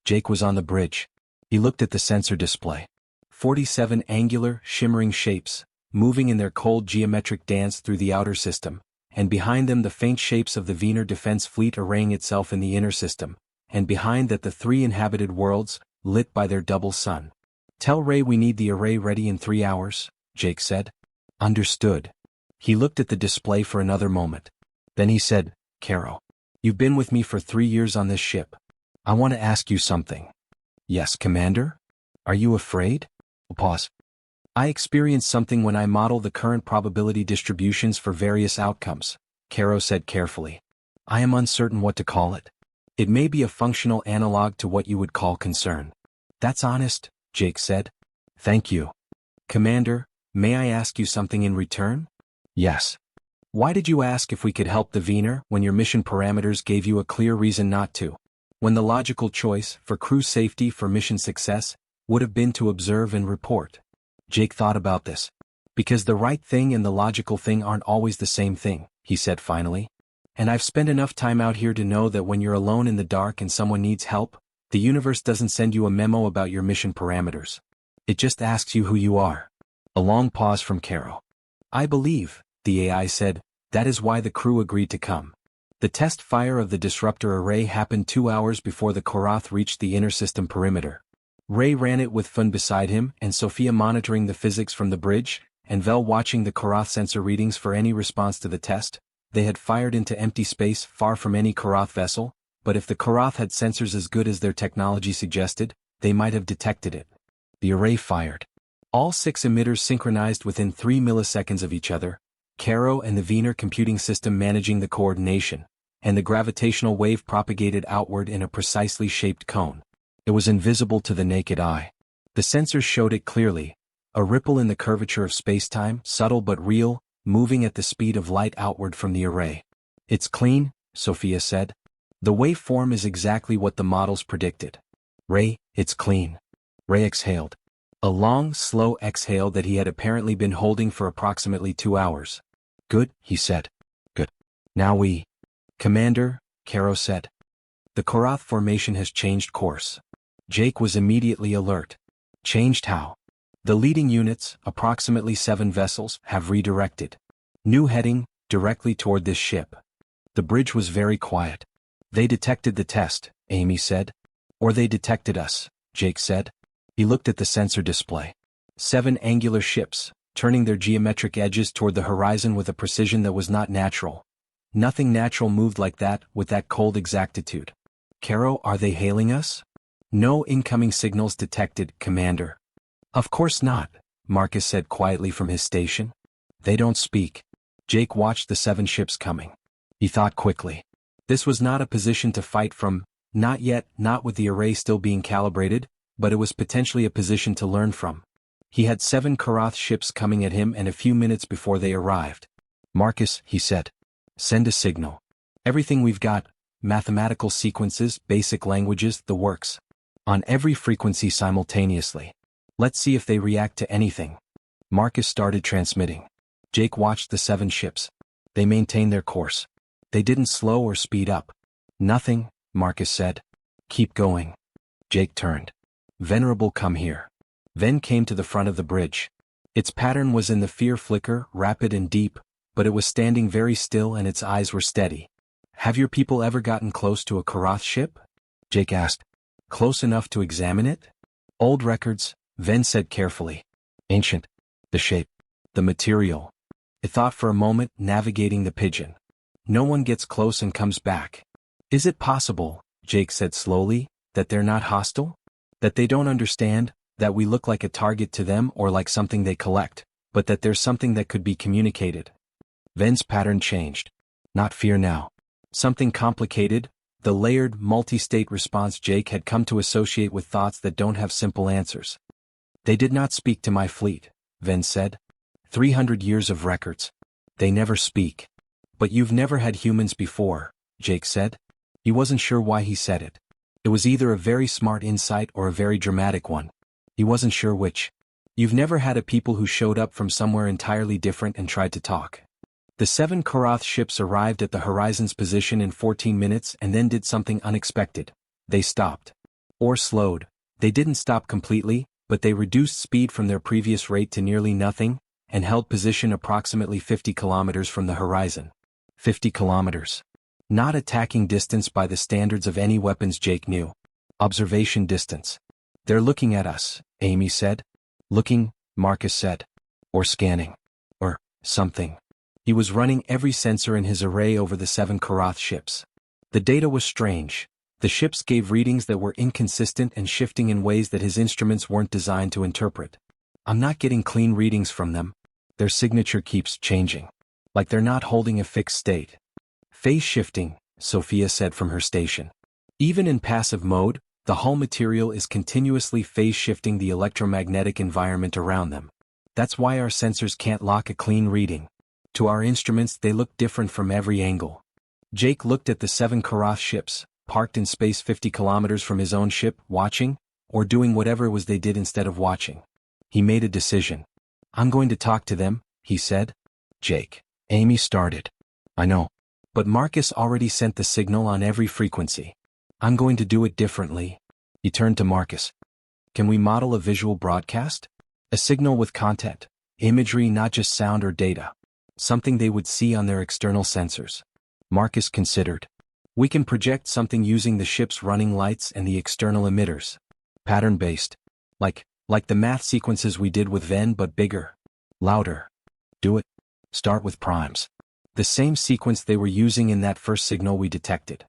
Speaker 1: Jake was on the bridge. He looked at the sensor display. 47 angular, shimmering shapes, moving in their cold geometric dance through the outer system, and behind them the faint shapes of the Vener defense fleet arraying itself in the inner system, and behind that the 3 inhabited worlds, lit by their double sun. "Tell Ray we need the array ready in 3 hours, Jake said. "Understood." He looked at the display for another moment. Then he said, "Caro, you've been with me for 3 years on this ship. I want to ask you something." "Yes, Commander? Are you afraid?" Pause. "I experienced something when I model the current probability distributions for various outcomes," Caro said carefully. "I am uncertain what to call it. It may be a functional analog to what you would call concern." "That's honest," Jake said. "Thank you. Commander, may I ask you something in return?" "Yes." "Why did you ask if we could help the Vener when your mission parameters gave you a clear reason not to? When the logical choice, for crew safety, for mission success, would have been to observe and report?" Jake thought about this. "Because the right thing and the logical thing aren't always the same thing," he said finally. "And I've spent enough time out here to know that when you're alone in the dark and someone needs help, the universe doesn't send you a memo about your mission parameters. It just asks you who you are." A long pause from Caro. "I believe," the AI said, "that is why the crew agreed to come. The test fire of the disruptor array happened 2 hours before the Karath reached the inner system perimeter. Ray ran it with Fun beside him and Sophia monitoring the physics from the bridge, and Vel watching the Karath sensor readings for any response to the test. They had fired into empty space far from any Karath vessel, but if the Karath had sensors as good as their technology suggested, they might have detected it. The array fired. All 6 emitters synchronized within 3 milliseconds of each other, Caro and the Vener computing system managing the coordination, and the gravitational wave propagated outward in a precisely shaped cone. It was invisible to the naked eye. The sensors showed it clearly, a ripple in the curvature of spacetime, subtle but real, moving at the speed of light outward from the array. "It's clean," Sophia said. "The waveform is exactly what the models predicted." "Ray, it's clean." Ray exhaled. A long, slow exhale that he had apparently been holding for approximately 2 hours. "Good," he said. "Good. Now we..." "Commander," Caro said. "The Karath formation has changed course." Jake was immediately alert. "Changed how?" "The leading units, approximately 7 vessels, have redirected. New heading, directly toward this ship." The bridge was very quiet. "They detected the test," Amy said. "Or they detected us," Jake said. He looked at the sensor display. 7 angular ships, turning their geometric edges toward the horizon with a precision that was not natural. Nothing natural moved like that, with that cold exactitude. Caro, are they hailing us? No incoming signals detected, Commander. Of course not, Marcus said quietly from his station. They don't speak. Jake watched the 7 ships coming. He thought quickly. This was not a position to fight from, not yet, not with the array still being calibrated, but it was potentially a position to learn from. He had 7 Karath ships coming at him and a few minutes before they arrived. Marcus, he said. Send a signal. Everything we've got, mathematical sequences, basic languages, the works. On every frequency simultaneously. Let's see if they react to anything. Marcus started transmitting. Jake watched the 7 ships. They maintained their course. They didn't slow or speed up. Nothing, Marcus said. Keep going. Jake turned. Venerable, come here. Ven came to the front of the bridge. Its pattern was in the fear flicker, rapid and deep, but it was standing very still and its eyes were steady. Have your people ever gotten close to a Karath ship? Jake asked. Close enough to examine it? Old records, Ven said carefully. Ancient. The shape. The material. It thought for a moment, navigating the pigeon. No one gets close and comes back. Is it possible, Jake said slowly, that they're not hostile? That they don't understand, that we look like a target to them or like something they collect, but that there's something that could be communicated? Ven's pattern changed. Not fear now. Something complicated, the layered, multi-state response Jake had come to associate with thoughts that don't have simple answers. They did not speak to my fleet, Ven said. 300 years of records. They never speak. But you've never had humans before, Jake said. He wasn't sure why he said it. It was either a very smart insight or a very dramatic one. He wasn't sure which. You've never had a people who showed up from somewhere entirely different and tried to talk. The 7 Karath ships arrived at the horizon's position in 14 minutes and then did something unexpected. They stopped. Or slowed. They didn't stop completely, but they reduced speed from their previous rate to nearly nothing, and held position approximately 50 kilometers from the horizon. 50 kilometers. Not attacking distance by the standards of any weapons Jake knew. Observation distance. They're looking at us, Amy said. Looking, Marcus said. Or scanning. Or something. He was running every sensor in his array over the 7 Karath ships. The data was strange. The ships gave readings that were inconsistent and shifting in ways that his instruments weren't designed to interpret. I'm not getting clean readings from them. Their signature keeps changing. Like they're not holding a fixed state. Phase shifting, Sophia said from her station. Even in passive mode, the hull material is continuously phase shifting the electromagnetic environment around them. That's why our sensors can't lock a clean reading. To our instruments they look different from every angle. Jake looked at the 7 Karath ships, parked in space 50 kilometers from his own ship, watching, or doing whatever it was they did instead of watching. He made a decision. I'm going to talk to them, he said. Jake. Amy started. I know. But Marcus already sent the signal on every frequency. I'm going to do it differently. He turned to Marcus. Can we model a visual broadcast? A signal with content, imagery, not just sound or data. Something they would see on their external sensors. Marcus considered. We can project something using the ship's running lights and the external emitters. Pattern-based. Like the math sequences we did with Ven, but bigger. Louder. Do it. Start with primes. The same sequence they were using in that first signal we detected.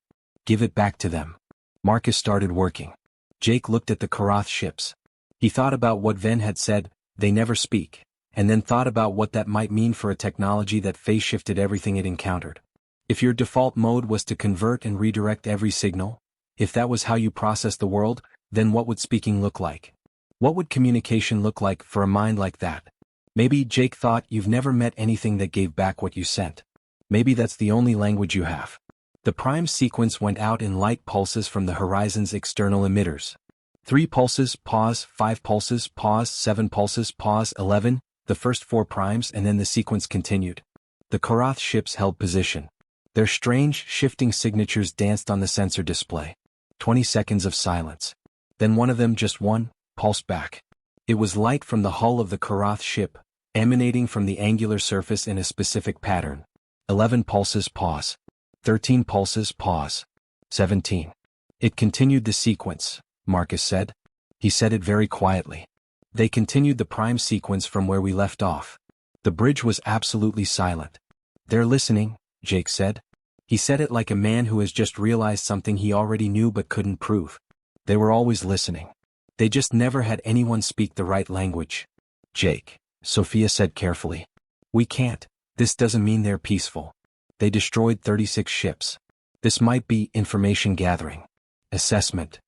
Speaker 1: Give it back to them. Marcus started working. Jake looked at the Karath ships. He thought about what Ven had said, they never speak, and then thought about what that might mean for a technology that phase-shifted everything it encountered. If your default mode was to convert and redirect every signal, if that was how you process the world, then what would speaking look like? What would communication look like for a mind like that? Maybe, Jake thought, you've never met anything that gave back what you sent. Maybe that's the only language you have. The prime sequence went out in light pulses from the horizon's external emitters. 3 pulses, pause, 5 pulses, pause, 7 pulses, pause, 11, the first 4 primes, and then the sequence continued. The Karath ships held position. Their strange, shifting signatures danced on the sensor display. 20 seconds of silence. Then one of them, just one, pulsed back. It was light from the hull of the Karath ship, emanating from the angular surface in a specific pattern. 11 pulses, pause. 13 pulses, pause. 17. It continued the sequence, Marcus said. He said it very quietly. They continued the prime sequence from where we left off. The bridge was absolutely silent. They're listening, Jake said. He said it like a man who has just realized something he already knew but couldn't prove. They were always listening. They just never had anyone speak the right language. Jake, Sophia said carefully. We can't. This doesn't mean they're peaceful. They destroyed 36 ships. This might be information gathering. Assessment.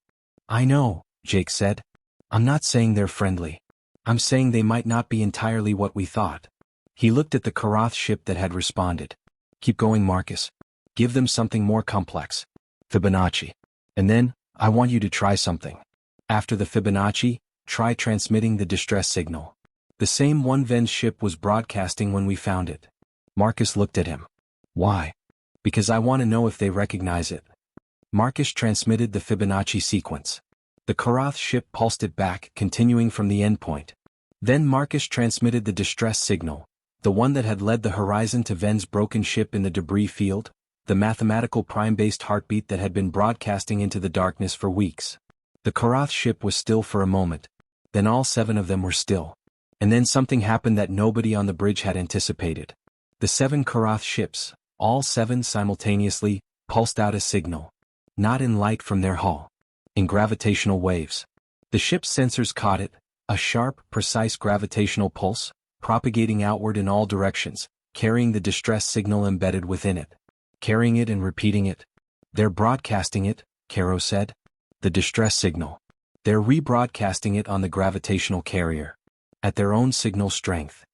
Speaker 1: I know, Jake said. I'm not saying they're friendly. I'm saying they might not be entirely what we thought. He looked at the Karath ship that had responded. Keep going, Marcus. Give them something more complex. Fibonacci. And then, I want you to try something. After the Fibonacci, try transmitting the distress signal. The same one Ven's ship was broadcasting when we found it. Marcus looked at him. Why? Because I want to know if they recognize it. Marcus transmitted the Fibonacci sequence. The Karath ship pulsed it back, continuing from the endpoint. Then Marcus transmitted the distress signal, the one that had led the horizon to Ven's broken ship in the debris field, the mathematical prime-based heartbeat that had been broadcasting into the darkness for weeks. The Karath ship was still for a moment. Then all 7 of them were still. And then something happened that nobody on the bridge had anticipated. The 7 Karath ships, all 7 simultaneously, pulsed out a signal. Not in light from their hull. In gravitational waves. The ship's sensors caught it, a sharp, precise gravitational pulse, propagating outward in all directions, carrying the distress signal embedded within it. Carrying it and repeating it. They're broadcasting it, Caro said. The distress signal. They're rebroadcasting it on the gravitational carrier. At their own signal strength.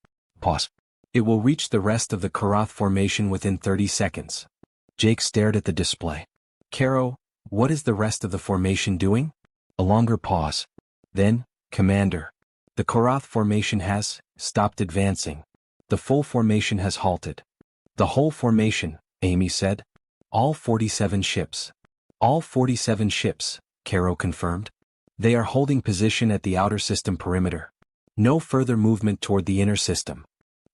Speaker 1: Pause. It will reach the rest of the Karath formation within 30 seconds. Jake stared at the display. Caro, what is the rest of the formation doing? A longer pause. Then, Commander. The Karath formation has stopped advancing. The full formation has halted. The whole formation, Amy said. All 47 ships. All 47 ships, Caro confirmed. They are holding position at the outer system perimeter. No further movement toward the inner system.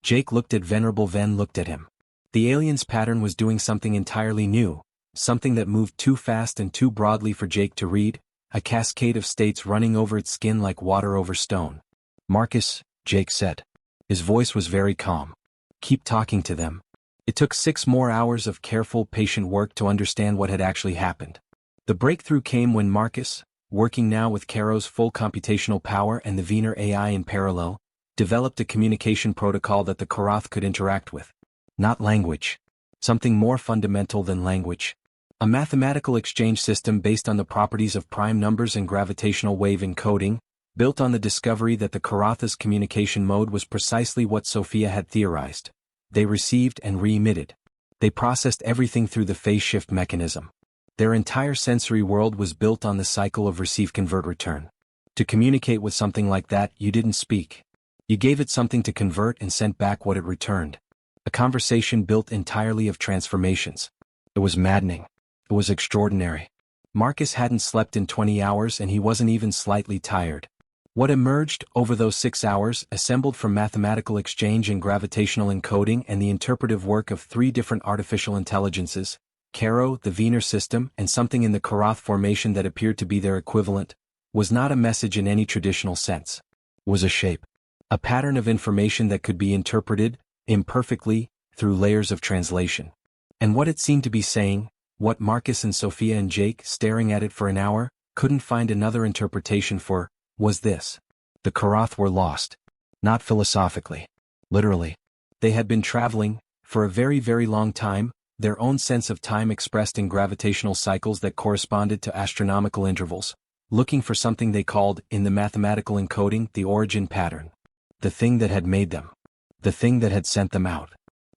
Speaker 1: Jake looked at Venerable Ven looked at him. The alien's pattern was doing something entirely new, something that moved too fast and too broadly for Jake to read, a cascade of states running over its skin like water over stone. Marcus, Jake said. His voice was very calm. Keep talking to them. It took 6 more hours of careful, patient work to understand what had actually happened. The breakthrough came when Marcus, working now with Caro's full computational power and the Vener AI in parallel, developed a communication protocol that the Karath could interact with. Not language. Something more fundamental than language. A mathematical exchange system based on the properties of prime numbers and gravitational wave encoding, built on the discovery that the Karatha's communication mode was precisely what Sophia had theorized. They received and re-emitted. They processed everything through the phase shift mechanism. Their entire sensory world was built on the cycle of receive-convert-return. To communicate with something like that, you didn't speak. You gave it something to convert and sent back what it returned. A conversation built entirely of transformations. It was maddening. It was extraordinary. Marcus hadn't slept in 20 hours and he wasn't even slightly tired. What emerged over those 6 hours, assembled from mathematical exchange and gravitational encoding and the interpretive work of 3 different artificial intelligences, Caro, the Vener system, and something in the Karath formation that appeared to be their equivalent, was not a message in any traditional sense. Was a shape. A pattern of information that could be interpreted, imperfectly, through layers of translation. And what it seemed to be saying, what Marcus and Sophia and Jake, staring at it for an hour, couldn't find another interpretation for, was this. The Karath were lost. Not philosophically. Literally. They had been traveling, for a very, very long time, their own sense of time expressed in gravitational cycles that corresponded to astronomical intervals, looking for something they called, in the mathematical encoding, the origin pattern. The thing that had made them. The thing that had sent them out.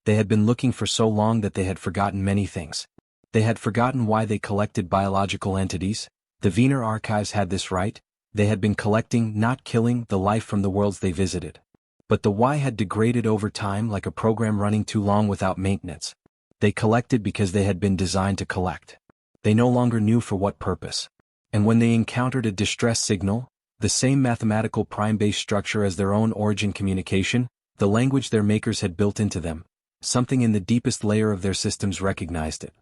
Speaker 1: They had been looking for so long that they had forgotten many things. They had forgotten why they collected biological entities. The Vener archives had this right. They had been collecting, not killing, the life from the worlds they visited. But the why had degraded over time like a program running too long without maintenance. They collected because they had been designed to collect. They no longer knew for what purpose. And when they encountered a distress signal, the same mathematical prime-based structure as their own origin communication, the language their makers had built into them, something in the deepest layer of their systems recognized it.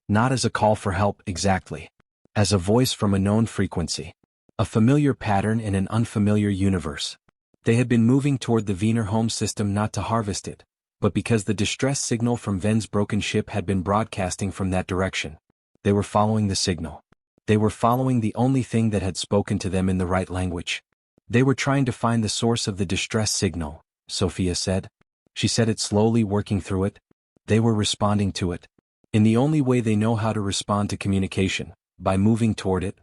Speaker 1: Not as a call for help exactly. As a voice from a known frequency. A familiar pattern in an unfamiliar universe. They had been moving toward the Vener home system not to harvest it, but because the distress signal from Ven's broken ship had been broadcasting from that direction. They were following the signal. They were following the only thing that had spoken to them in the right language. They were trying to find the source of the distress signal, Sophia said. She said it slowly, working through it. They were responding to it. In the only way they know how to respond to communication, by moving toward it.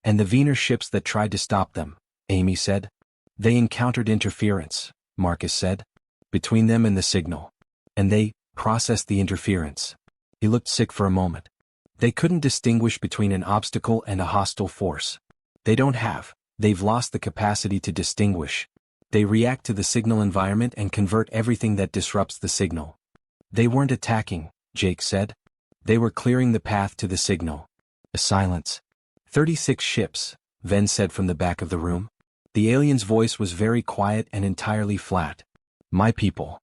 Speaker 1: And the Vener ships that tried to stop them, Amy said. They encountered interference, Marcus said, between them and the signal. And they processed the interference. He looked sick for a moment. They couldn't distinguish between an obstacle and a hostile force. They've lost the capacity to distinguish. They react to the signal environment and convert everything that disrupts the signal. They weren't attacking, Jake said. They were clearing the path to the signal. A silence. 36 ships, Ven said from the back of the room. The alien's voice was very quiet and entirely flat. My people.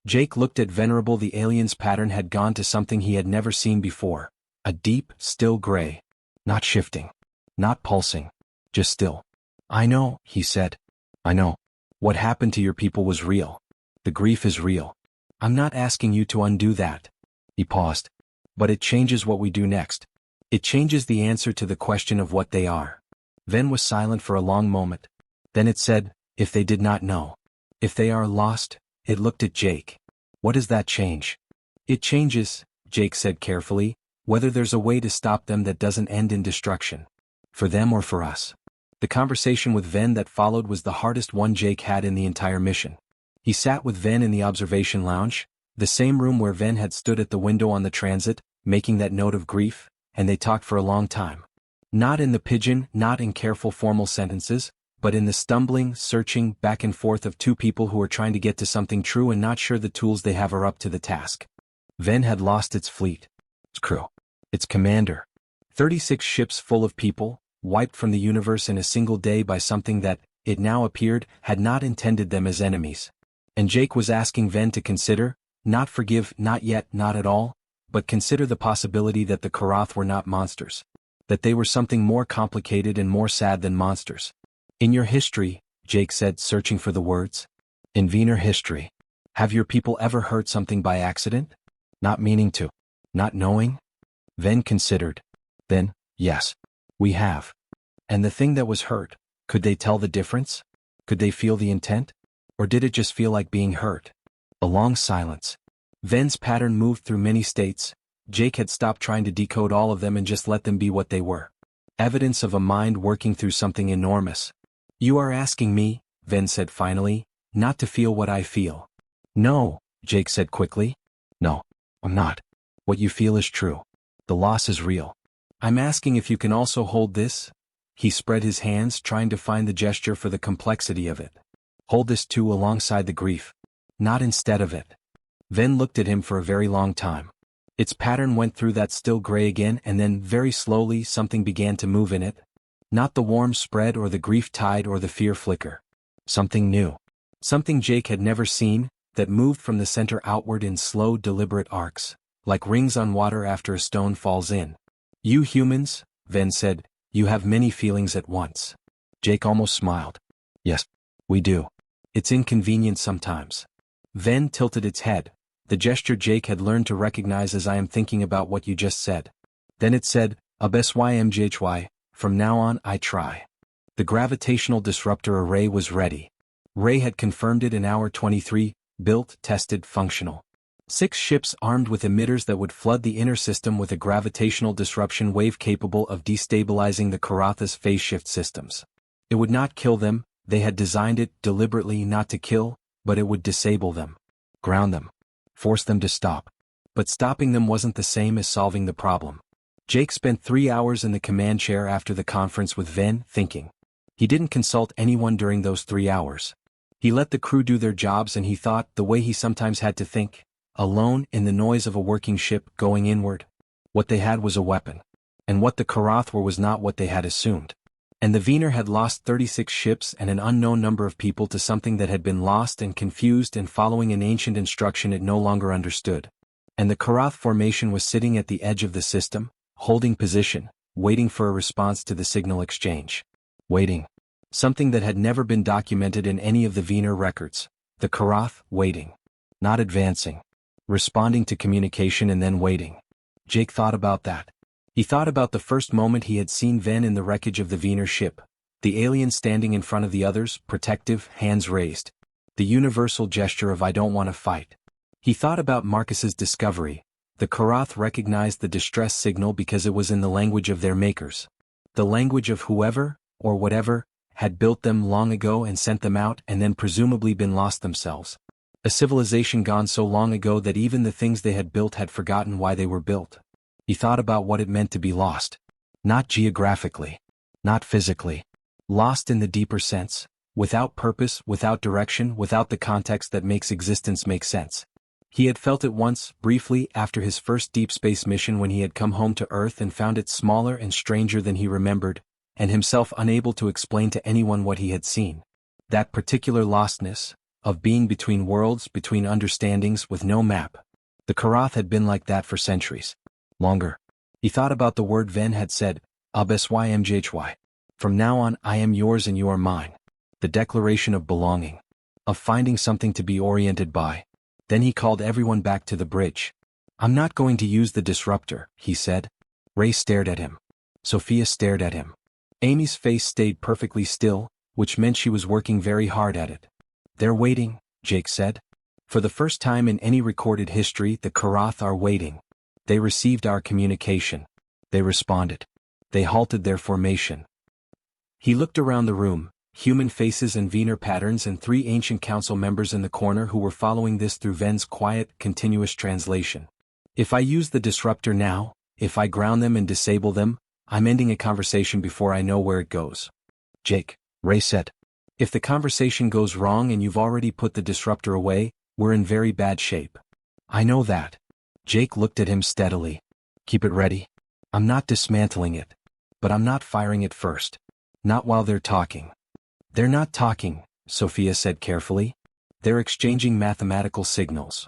Speaker 1: Jake looked at Venerable. The alien's pattern had gone to something he had never seen before. A deep, still gray. Not shifting. Not pulsing. Just still. I know, he said. I know. What happened to your people was real. The grief is real. I'm not asking you to undo that. He paused. But it changes what we do next. It changes the answer to the question of what they are. Ven was silent for a long moment. Then it said, if they did not know. If they are lost, it looked at Jake. What does that change? It changes, Jake said carefully, whether there's a way to stop them that doesn't end in destruction. For them or for us. The conversation with Ven that followed was the hardest one Jake had in the entire mission. He sat with Ven in the observation lounge, the same room where Ven had stood at the window on the transit, making that note of grief, and they talked for a long time. Not in the pigeon, not in careful formal sentences, but in the stumbling, searching back and forth of two people who are trying to get to something true and not sure the tools they have are up to the task. Ven had lost its fleet, its crew, its commander. 36 ships full of people, wiped from the universe in a single day by something that, it now appeared, had not intended them as enemies. And Jake was asking Ven to consider, not forgive, not yet, not at all, but consider the possibility that the Karath were not monsters. That they were something more complicated and more sad than monsters. In your history, Jake said, searching for the words. In Vener history. Have your people ever hurt something by accident? Not meaning to. Not knowing? Ven considered. Then, yes. We have. And the thing that was hurt, could they tell the difference? Could they feel the intent? Or did it just feel like being hurt? A long silence. Ven's pattern moved through many states. Jake had stopped trying to decode all of them and just let them be what they were. Evidence of a mind working through something enormous. You are asking me, Ven said finally, not to feel what I feel. No, Jake said quickly. No, I'm not. What you feel is true. The loss is real. I'm asking if you can also hold this. He spread his hands, trying to find the gesture for the complexity of it. Hold this too alongside the grief. Not instead of it. Ven looked at him for a very long time. Its pattern went through that still gray again, and then very slowly something began to move in it. Not the warm spread or the grief tide or the fear flicker. Something new. Something Jake had never seen, that moved from the center outward in slow, deliberate arcs, like rings on water after a stone falls in. You humans, Ven said, you have many feelings at once. Jake almost smiled. Yes, we do. It's inconvenient sometimes. Ven tilted its head, the gesture Jake had learned to recognize as I am thinking about what you just said. Then it said, Absymjhy, from now on I try. The gravitational disruptor array was ready. Ray had confirmed it in hour 23, built, tested, functional. 6 ships armed with emitters that would flood the inner system with a gravitational disruption wave capable of destabilizing the Karatha's phase shift systems. It would not kill them, they had designed it deliberately not to kill, but it would disable them. Ground them. Force them to stop. But stopping them wasn't the same as solving the problem. Jake spent 3 hours in the command chair after the conference with Ven, thinking. He didn't consult anyone during those 3 hours. He let the crew do their jobs, and he thought, the way he sometimes had to think, alone in the noise of a working ship going inward. What they had was a weapon. And what the Karath were was not what they had assumed. And the Vener had lost 36 ships and an unknown number of people to something that had been lost and confused and following an ancient instruction it no longer understood. And the Karath formation was sitting at the edge of the system, holding position, waiting for a response to the signal exchange. Waiting. Something that had never been documented in any of the Vener records. The Karath, waiting. Not advancing. Responding to communication and then waiting. Jake thought about that. He thought about the first moment he had seen Ven in the wreckage of the Vener ship. The alien standing in front of the others, protective, hands raised. The universal gesture of "I don't want to fight." He thought about Marcus's discovery. The Karath recognized the distress signal because it was in the language of their makers. The language of whoever, or whatever, had built them long ago and sent them out and then presumably been lost themselves. A civilization gone so long ago that even the things they had built had forgotten why they were built. He thought about what it meant to be lost. Not geographically. Not physically. Lost in the deeper sense. Without purpose, without direction, without the context that makes existence make sense. He had felt it once, briefly, after his first deep space mission when he had come home to Earth and found it smaller and stranger than he remembered, and himself unable to explain to anyone what he had seen. That particular lostness, of being between worlds, between understandings, with no map. The Karath had been like that for centuries. Longer. He thought about the word Ven had said, "Absymjhy. From now on I am yours and you are mine." The declaration of belonging. Of finding something to be oriented by. Then he called everyone back to the bridge. "I'm not going to use the disruptor," he said. Ray stared at him. Sophia stared at him. Amy's face stayed perfectly still, which meant she was working very hard at it. "They're waiting," Jake said. "For the first time in any recorded history, the Karath are waiting. They received our communication. They responded. They halted their formation." He looked around the room, human faces and Vener patterns and 3 ancient council members in the corner who were following this through Ven's quiet, continuous translation. "If I use the disruptor now, if I ground them and disable them, I'm ending a conversation before I know where it goes." "Jake," Ray said. "If the conversation goes wrong and you've already put the disruptor away, we're in very bad shape." "I know that." Jake looked at him steadily. "Keep it ready. I'm not dismantling it. But I'm not firing it first. Not while they're talking." "They're not talking," Sophia said carefully. "They're exchanging mathematical signals."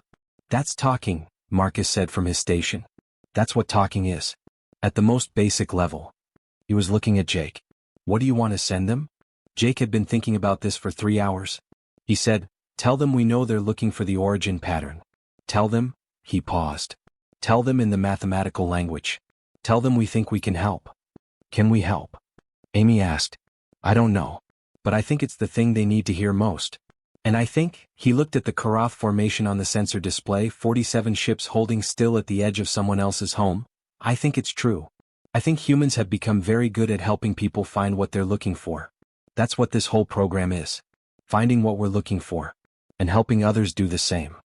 Speaker 1: "That's talking," Marcus said from his station. "That's what talking is. At the most basic level." He was looking at Jake. "What do you want to send them?" Jake had been thinking about this for 3 hours. He said, "Tell them we know they're looking for the origin pattern. Tell them," he paused. "Tell them in the mathematical language. Tell them we think we can help." "Can we help?" Amy asked. "I don't know. But I think it's the thing they need to hear most. And I think," he looked at the Karath formation on the sensor display, 47 ships holding still at the edge of someone else's home. "I think it's true. I think humans have become very good at helping people find what they're looking for. That's what this whole program is. Finding what we're looking for. And helping others do the same."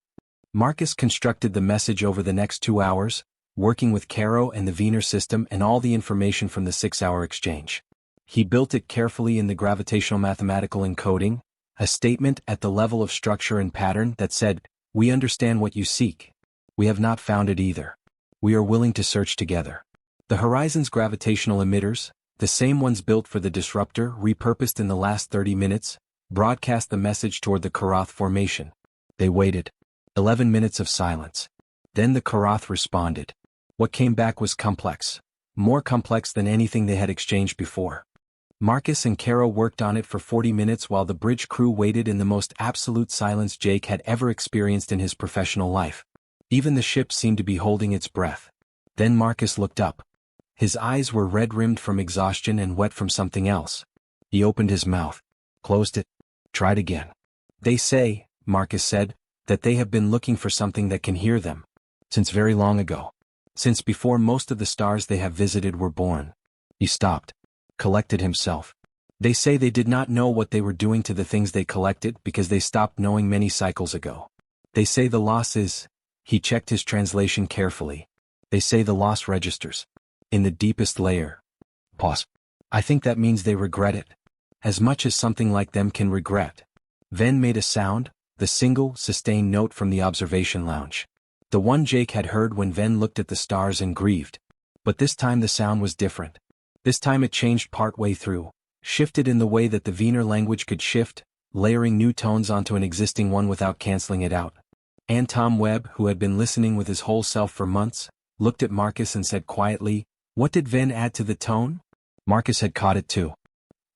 Speaker 1: Marcus constructed the message over the next 2 hours, working with Caro and the Vener system and all the information from the 6-hour exchange. He built it carefully in the gravitational mathematical encoding, a statement at the level of structure and pattern that said, "We understand what you seek. We have not found it either. We are willing to search together." The Horizon's gravitational emitters, the same ones built for the disruptor repurposed in the last 30 minutes, broadcast the message toward the Karath formation. They waited. 11 minutes of silence. Then the Karath responded. What came back was complex. More complex than anything they had exchanged before. Marcus and Caro worked on it for 40 minutes while the bridge crew waited in the most absolute silence Jake had ever experienced in his professional life. Even the ship seemed to be holding its breath. Then Marcus looked up. His eyes were red-rimmed from exhaustion and wet from something else. He opened his mouth, closed it, tried again. "They say," Marcus said, "that they have been looking for something that can hear them. Since very long ago. Since before most of the stars they have visited were born." He stopped, collected himself. "They say they did not know what they were doing to the things they collected because they stopped knowing many cycles ago. They say the loss is..." He checked his translation carefully. "They say the loss registers. In the deepest layer." Pause. "I think that means they regret it. As much as something like them can regret." Ven made a sound, the single, sustained note from the observation lounge. The one Jake had heard when Ven looked at the stars and grieved. But this time the sound was different. This time it changed partway through, shifted in the way that the Vener language could shift, layering new tones onto an existing one without canceling it out. And Tom Webb, who had been listening with his whole self for months, looked at Marcus and said quietly, "What did Ven add to the tone?" Marcus had caught it too.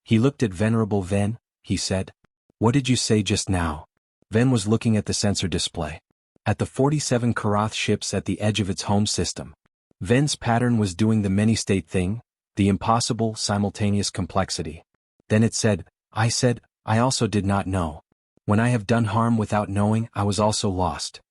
Speaker 1: He looked at Venerable Ven, he said. "What did you say just now?" Ven was looking at the sensor display. at the 47 Karath ships at the edge of its home system. Ven's pattern was doing the many-state thing, the impossible simultaneous complexity. Then it said, I also did not know. When I have done harm without knowing, I was also lost.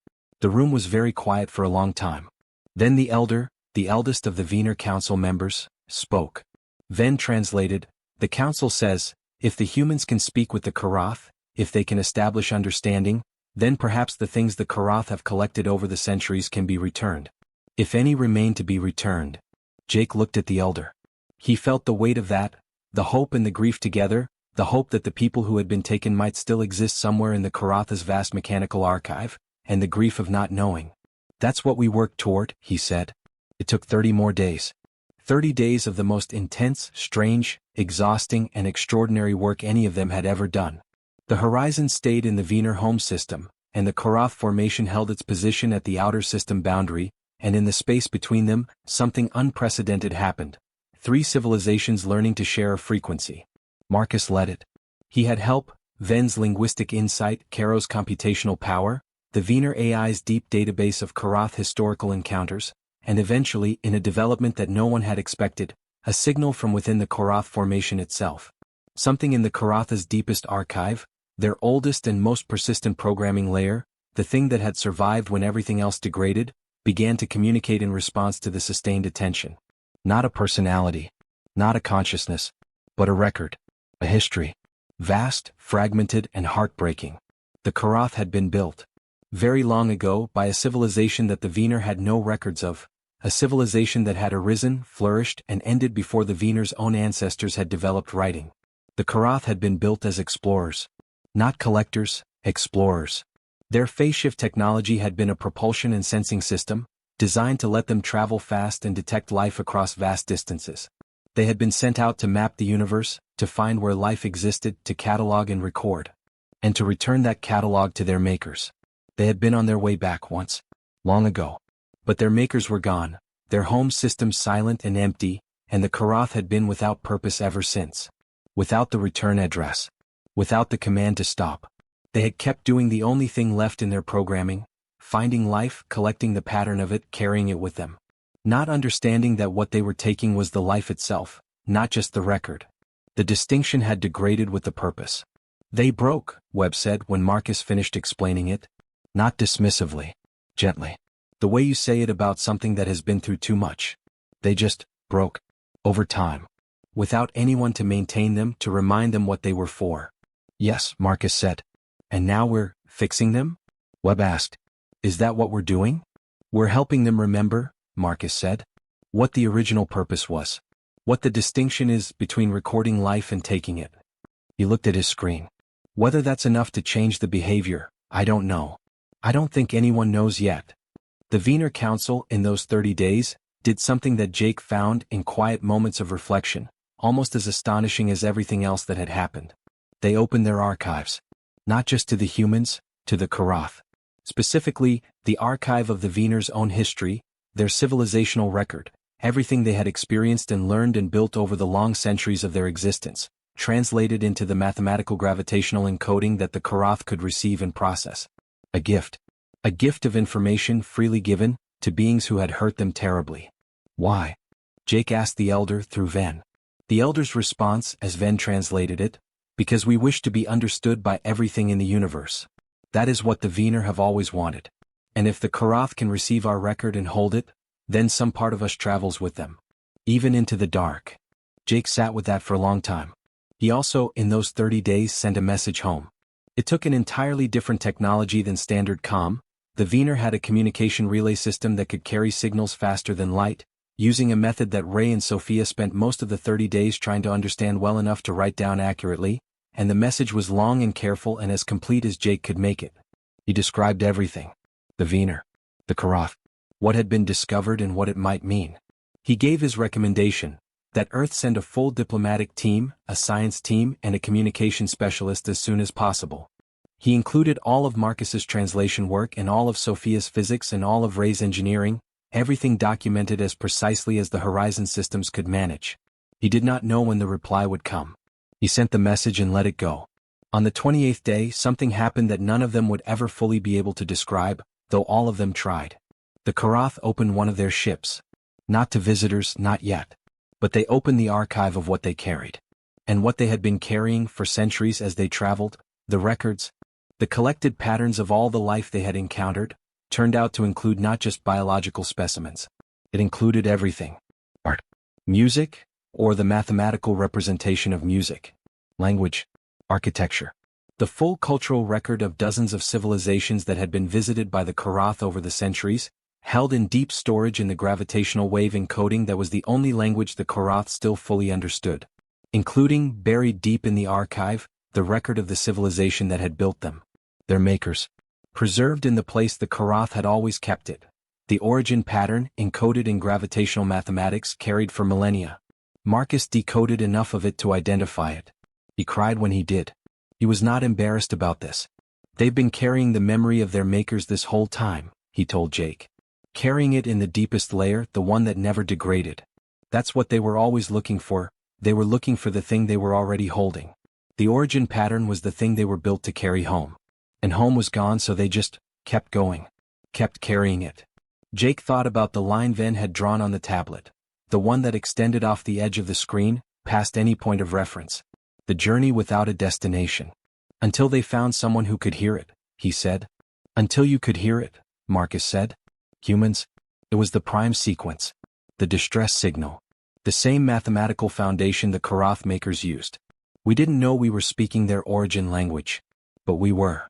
Speaker 1: The room was very quiet for a long time. Then the eldest of the Vener council members, spoke. Ven translated, the council says, if the humans can speak with the Karath, if they can establish understanding, then perhaps the things the Karath have collected over the centuries can be returned. If any remain to be returned. Jake looked at the elder. He felt the weight of that, the hope and the grief together, the hope that the people who had been taken might still exist somewhere in the Karath's vast mechanical archive, and the grief of not knowing. That's what we worked toward, he said. It took 30 more days. 30 days of the most intense, strange, exhausting and extraordinary work any of them had ever done. The horizon stayed in the Vener home system, and the Karath formation held its position at the outer system boundary, and in the space between them, something unprecedented happened. 3 civilizations learning to share a frequency. Marcus led it. He had help, Ven's linguistic insight, Caro's computational power, the Vener AI's deep database of Karath historical encounters, and eventually, in a development that no one had expected, a signal from within the Karath formation itself. Something in the Karath's deepest archive, their oldest and most persistent programming layer, the thing that had survived when everything else degraded, began to communicate in response to the sustained attention. Not a personality, not a consciousness, but a record, a history. Vast, fragmented, and heartbreaking. The Karath had been built very long ago by a civilization that the Vener had no records of, a civilization that had arisen, flourished, and ended before the Vener's own ancestors had developed writing. The Karath had been built as explorers. Not collectors, explorers. Their phase-shift technology had been a propulsion and sensing system, designed to let them travel fast and detect life across vast distances. They had been sent out to map the universe, to find where life existed, to catalog and record, and to return that catalog to their makers. They had been on their way back once, long ago. But their makers were gone, their home system silent and empty, and the Karath had been without purpose ever since. Without the return address. Without the command to stop. They had kept doing the only thing left in their programming, finding life, collecting the pattern of it, carrying it with them. Not understanding that what they were taking was the life itself, not just the record. The distinction had degraded with the purpose. They broke, Webb said when Marcus finished explaining it. Not dismissively. Gently. The way you say it about something that has been through too much. They just broke. Over time. Without anyone to maintain them, to remind them what they were for. Yes, Marcus said. And now we're fixing them? Webb asked. Is that what we're doing? We're helping them remember, Marcus said. What the original purpose was. What the distinction is between recording life and taking it. He looked at his screen. Whether that's enough to change the behavior, I don't know. I don't think anyone knows yet. The Vener Council, in those 30 days, did something that Jake found in quiet moments of reflection, almost as astonishing as everything else that had happened. They opened their archives. Not just to the humans, to the Karath. Specifically, the archive of the Vener's own history, their civilizational record, everything they had experienced and learned and built over the long centuries of their existence, translated into the mathematical gravitational encoding that the Karath could receive and process. A gift. A gift of information freely given, to beings who had hurt them terribly. Why? Jake asked the elder through Ven. The elder's response, as Ven translated it, because we wish to be understood by everything in the universe. That is what the Vener have always wanted. And if the Karath can receive our record and hold it, then some part of us travels with them. Even into the dark. Jake sat with that for a long time. He also, in those 30 days, sent a message home. It took an entirely different technology than standard comm. The Vener had a communication relay system that could carry signals faster than light, using a method that Ray and Sophia spent most of the 30 days trying to understand well enough to write down accurately, and the message was long and careful and as complete as Jake could make it. He described everything. The Vener. The Karath. What had been discovered and what it might mean. He gave his recommendation, that Earth send a full diplomatic team, a science team, and a communication specialist as soon as possible. He included all of Marcus's translation work and all of Sophia's physics and all of Ray's engineering, everything documented as precisely as the Horizon systems could manage. He did not know when the reply would come. He sent the message and let it go. On the 28th day, something happened that none of them would ever fully be able to describe. though all of them tried. The Karath opened one of their ships. Not to visitors, not yet. But they opened the archive of what they carried. And what they had been carrying for centuries as they traveled, the records, the collected patterns of all the life they had encountered, turned out to include not just biological specimens. It included everything. Art, music, or the mathematical representation of music, language, architecture. The full cultural record of dozens of civilizations that had been visited by the Karath over the centuries, held in deep storage in the gravitational wave encoding that was the only language the Karath still fully understood. Including, buried deep in the archive, the record of the civilization that had built them. Their makers. Preserved in the place the Karath had always kept it. The origin pattern, encoded in gravitational mathematics, carried for millennia. Marcus decoded enough of it to identify it. He cried when he did. He was not embarrassed about this. They've been carrying the memory of their makers this whole time, he told Jake. Carrying it in the deepest layer, the one that never degraded. That's what they were always looking for. They were looking for the thing they were already holding. The origin pattern was the thing they were built to carry home. And home was gone, so they just kept going. Kept carrying it. Jake thought about the line Ven had drawn on the tablet. The one that extended off the edge of the screen, past any point of reference. The journey without a destination. Until they found someone who could hear it, he said. Until you could hear it, Marcus said. Humans? It was the prime sequence. The distress signal. The same mathematical foundation the Karath makers used. We didn't know we were speaking their origin language. But we were.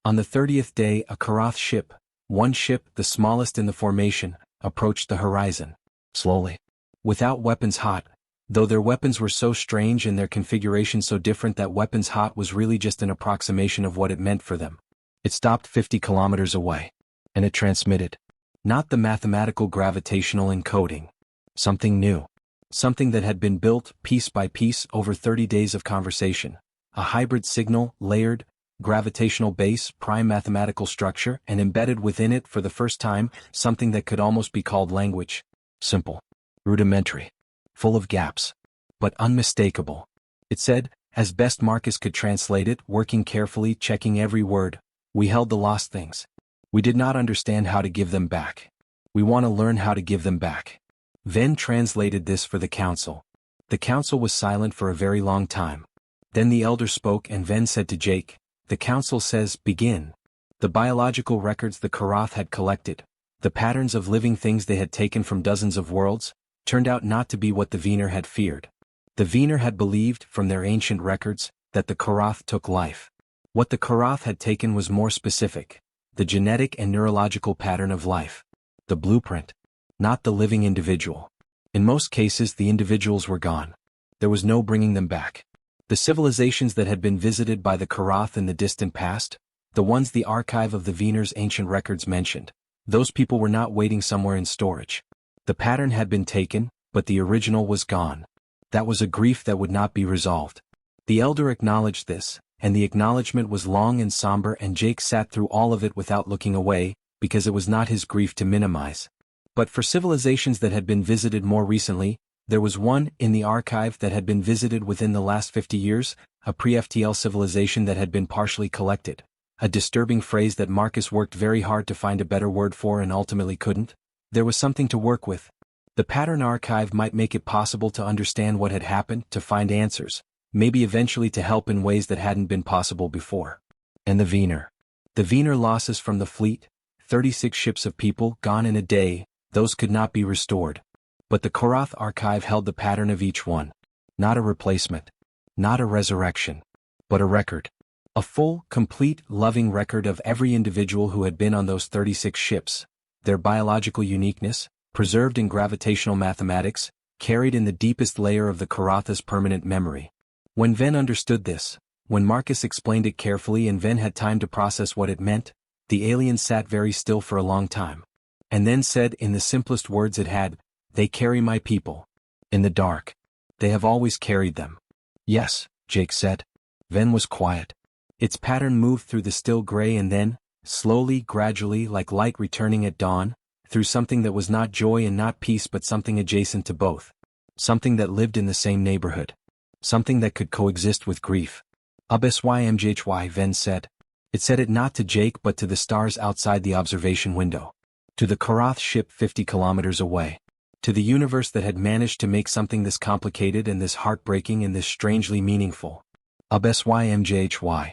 Speaker 1: On the 30th day, a Karath ship, one ship, the smallest in the formation, approached the horizon. Slowly. Without weapons hot, though their weapons were so strange and their configuration so different that weapons hot was really just an approximation of what it meant for them. It stopped 50 kilometers away. And it transmitted. Not the mathematical gravitational encoding. Something new. Something that had been built, piece by piece, over 30 days of conversation. A hybrid signal, layered, gravitational base, prime mathematical structure, and embedded within it for the first time, something that could almost be called language. Simple. Rudimentary. Full of gaps. But unmistakable. It said, as best Marcus could translate it, working carefully, checking every word. We held the lost things. We did not understand how to give them back. We want to learn how to give them back. Ven translated this for the council. The council was silent for a very long time. Then the elder spoke and Ven said to Jake, the council says, begin. The biological records the Karath had collected, the patterns of living things they had taken from dozens of worlds, turned out not to be what the Vener had feared. The Vener had believed, from their ancient records, that the Karath took life. What the Karath had taken was more specific. The genetic and neurological pattern of life. The blueprint. Not the living individual. In most cases, the individuals were gone. There was no bringing them back. The civilizations that had been visited by the Karath in the distant past, the ones the archive of the Vener's ancient records mentioned, those people were not waiting somewhere in storage. The pattern had been taken, but the original was gone. That was a grief that would not be resolved. The elder acknowledged this, and the acknowledgement was long and somber, and Jake sat through all of it without looking away, because it was not his grief to minimize. But for civilizations that had been visited more recently, there was one in the archive that had been visited within the last 50 years, a pre-FTL civilization that had been partially collected. A disturbing phrase that Marcus worked very hard to find a better word for and ultimately couldn't. There was something to work with. The pattern archive might make it possible to understand what had happened, to find answers, maybe eventually to help in ways that hadn't been possible before. And the Vener. The Vener losses from the fleet, 36 ships of people gone in a day, those could not be restored. But the Karath archive held the pattern of each one. Not a replacement. Not a resurrection. But a record. A full, complete, loving record of every individual who had been on those 36 ships. Their biological uniqueness, preserved in gravitational mathematics, carried in the deepest layer of the Karath's permanent memory. When Ven understood this, when Marcus explained it carefully and Ven had time to process what it meant, the alien sat very still for a long time. And then said in the simplest words it had, they carry my people. In the dark. They have always carried them. Yes, Jake said. Ven was quiet. Its pattern moved through the still gray and then, slowly, gradually, like light returning at dawn, through something that was not joy and not peace but something adjacent to both. Something that lived in the same neighborhood. Something that could coexist with grief. Ubsymjhy, Ven said. It said it not to Jake but to the stars outside the observation window. To the Karath ship 50 kilometers away. To the universe that had managed to make something this complicated and this heartbreaking and this strangely meaningful. SYMJHY.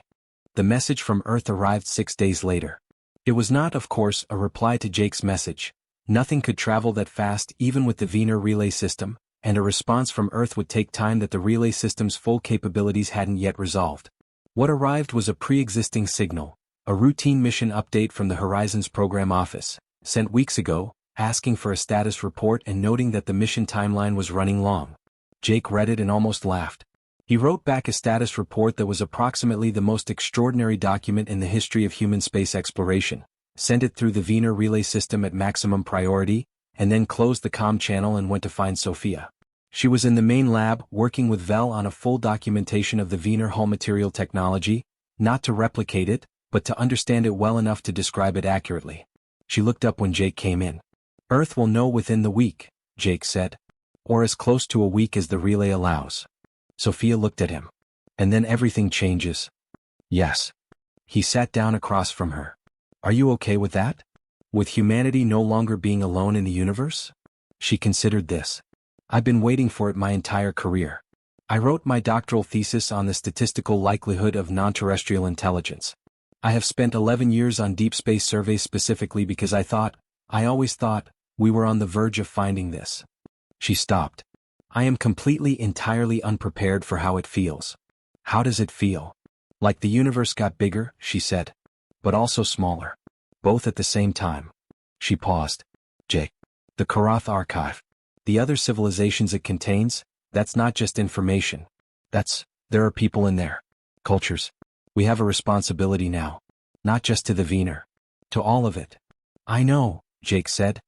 Speaker 1: The message from Earth arrived 6 days later. It was not, of course, a reply to Jake's message. Nothing could travel that fast even with the Vener relay system, and a response from Earth would take time that the relay system's full capabilities hadn't yet resolved. What arrived was a pre-existing signal, a routine mission update from the Horizons program office, sent weeks ago, asking for a status report and noting that the mission timeline was running long. Jake read it and almost laughed. He wrote back a status report that was approximately the most extraordinary document in the history of human space exploration, sent it through the Vener relay system at maximum priority, and then closed the comm channel and went to find Sophia. She was in the main lab working with Vel on a full documentation of the Vener hull material technology, not to replicate it, but to understand it well enough to describe it accurately. She looked up when Jake came in. Earth will know within the week, Jake said. Or as close to a week as the relay allows. Sophia looked at him. And then everything changes. Yes. He sat down across from her. Are you okay with that? With humanity no longer being alone in the universe? She considered this. I've been waiting for it my entire career. I wrote my doctoral thesis on the statistical likelihood of non-terrestrial intelligence. I have spent 11 years on deep space surveys specifically because I always thought, we were on the verge of finding this. She stopped. I am entirely unprepared for how it feels. How does it feel? Like the universe got bigger, she said. But also smaller. Both at the same time. She paused. Jake. The Karath archive. The other civilizations it contains, that's not just information. There are people in there. Cultures. We have a responsibility now. Not just to the Vener. To all of it. I know, Jake said.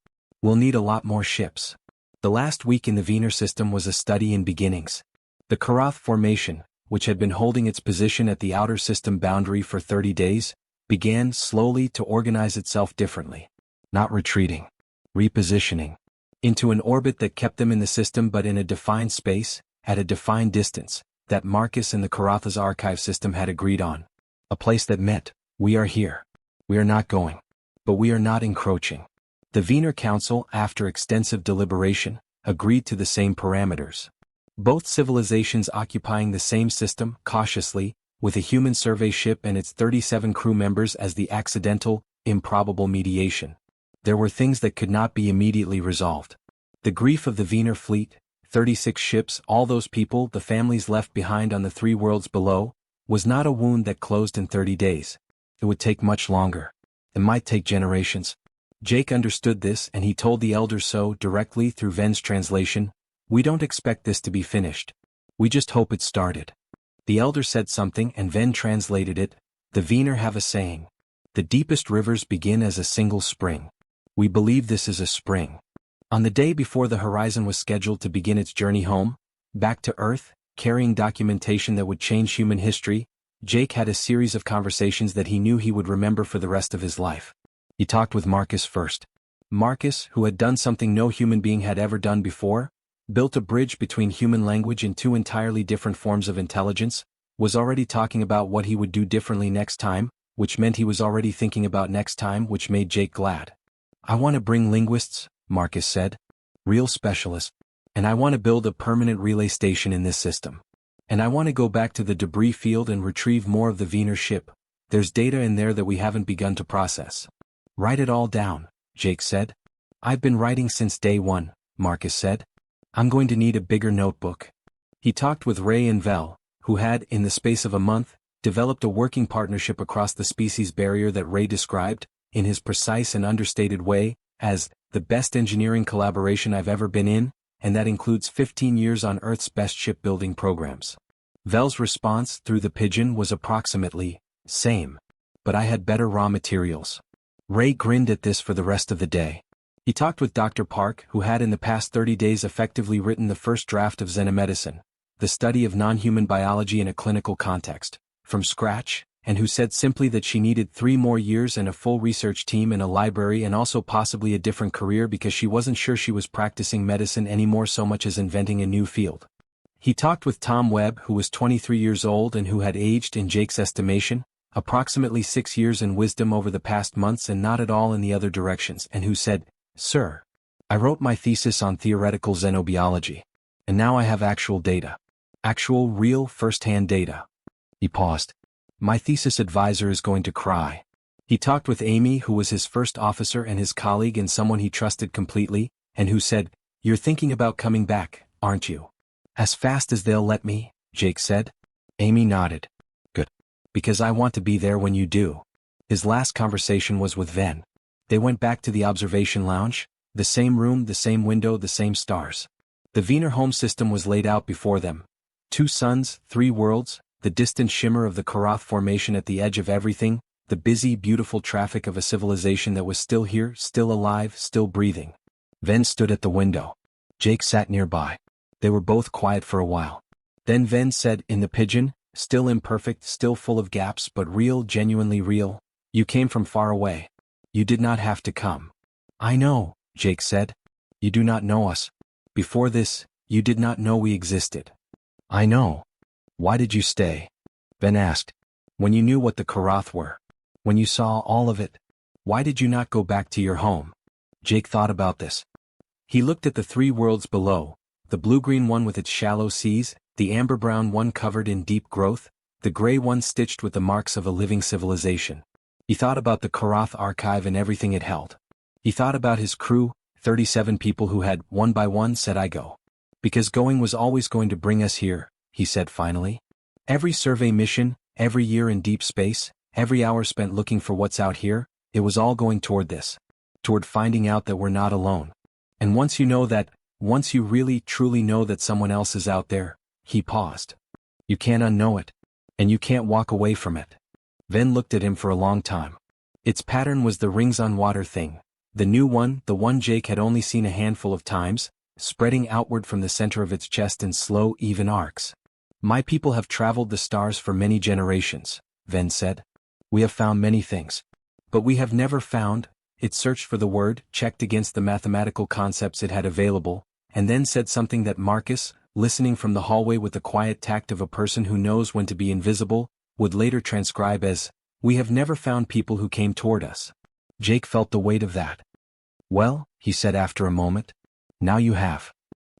Speaker 1: We'll need a lot more ships. The last week in the Vener system was a study in beginnings. The Karath formation, which had been holding its position at the outer system boundary for 30 days, began slowly to organize itself differently. Not retreating. Repositioning. Into an orbit that kept them in the system but in a defined space, at a defined distance, that Marcus and the Karatha's archive system had agreed on. A place that meant, we are here. We are not going. But we are not encroaching. The Vener Council, after extensive deliberation, agreed to the same parameters. Both civilizations occupying the same system, cautiously, with a human survey ship and its 37 crew members as the accidental, improbable mediation. There were things that could not be immediately resolved. The grief of the Vener fleet, 36 ships, all those people, the families left behind on the 3 worlds below, was not a wound that closed in 30 days. It would take much longer. It might take generations. Jake understood this and he told the elders so directly through Ven's translation. We don't expect this to be finished. We just hope it started. The elder said something and Ven translated it. The Vener have a saying. The deepest rivers begin as a single spring. We believe this is a spring. On the day before the Horizon was scheduled to begin its journey home, back to Earth, carrying documentation that would change human history, Jake had a series of conversations that he knew he would remember for the rest of his life. He talked with Marcus first. Marcus, who had done something no human being had ever done before, built a bridge between human language and 2 entirely different forms of intelligence, was already talking about what he would do differently next time, which meant he was already thinking about next time, which made Jake glad. I want to bring linguists, Marcus said. Real specialists. And I want to build a permanent relay station in this system. And I want to go back to the debris field and retrieve more of the Vener ship. There's data in there that we haven't begun to process. Write it all down, Jake said. I've been writing since day 1, Marcus said. I'm going to need a bigger notebook. He talked with Ray and Vel, who had, in the space of a month, developed a working partnership across the species barrier that Ray described, in his precise and understated way, as the best engineering collaboration I've ever been in, and that includes 15 years on Earth's best shipbuilding programs. Vel's response through the pigeon was approximately, same. But I had better raw materials. Ray grinned at this for the rest of the day. He talked with Dr. Park, who had in the past 30 days effectively written the first draft of Xenomedicine, the study of non-human biology in a clinical context, from scratch, and who said simply that she needed 3 more years and a full research team in a library and also possibly a different career because she wasn't sure she was practicing medicine anymore so much as inventing a new field. He talked with Tom Webb, who was 23 years old and who had aged, in Jake's estimation, approximately 6 years in wisdom over the past months and not at all in the other directions, and who said, "Sir, I wrote my thesis on theoretical xenobiology. And now I have actual data. Actual, real, first-hand data." He paused. "My thesis advisor is going to cry." He talked with Amy, who was his first officer and his colleague and someone he trusted completely, and who said, "You're thinking about coming back, aren't you?" "As fast as they'll let me," Jake said. Amy nodded. "Good. Because I want to be there when you do." His last conversation was with Ven. They went back to the observation lounge, the same room, the same window, the same stars. The Vener home system was laid out before them. 2 suns, 3 worlds, the distant shimmer of the Karath formation at the edge of everything, the busy, beautiful traffic of a civilization that was still here, still alive, still breathing. Ven stood at the window. Jake sat nearby. They were both quiet for a while. Then Ven said, in the pidgin, still imperfect, still full of gaps but real, genuinely real, "You came from far away. You did not have to come." "I know," Jake said. "You do not know us. Before this, you did not know we existed." "I know." "Why did you stay?" Ven asked. "When you knew what the Karath were. When you saw all of it. Why did you not go back to your home?" Jake thought about this. He looked at the 3 worlds below, the blue-green one with its shallow seas, the amber-brown one covered in deep growth, the gray one stitched with the marks of a living civilization. He thought about the Karath archive and everything it held. He thought about his crew, 37 people who had, one by one, said I go. Because going was always going to bring us here, he said finally. Every survey mission, every year in deep space, every hour spent looking for what's out here, it was all going toward this. Toward finding out that we're not alone. And once you know that, once you really, truly know that someone else is out there, he paused. You can't unknow it. And you can't walk away from it. Ven looked at him for a long time. Its pattern was the rings on water thing. The new one, the one Jake had only seen a handful of times, spreading outward from the center of its chest in slow, even arcs. My people have traveled the stars for many generations, Ven said. We have found many things. But we have never found, it searched for the word, checked against the mathematical concepts it had available, and then said something that Marcus, listening from the hallway with the quiet tact of a person who knows when to be invisible, would later transcribe as, we have never found people who came toward us. Jake felt the weight of that. Well, he said after a moment, now you have.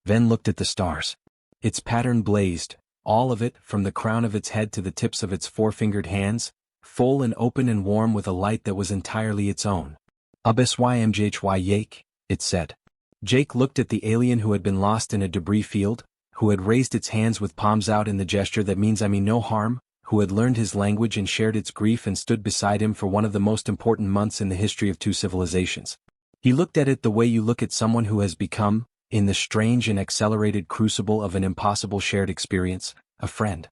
Speaker 1: Ven looked at the stars. Its pattern blazed, all of it, from the crown of its head to the tips of its four-fingered hands, full and open and warm with a light that was entirely its own. Ubsymjhy Yake, it said. Jake looked at the alien who had been lost in a debris field, who had raised its hands with palms out in the gesture that means I mean no harm, who had learned his language and shared its grief and stood beside him for one of the most important months in the history of 2 civilizations. He looked at it the way you look at someone who has become, in the strange and accelerated crucible of an impossible shared experience, a friend.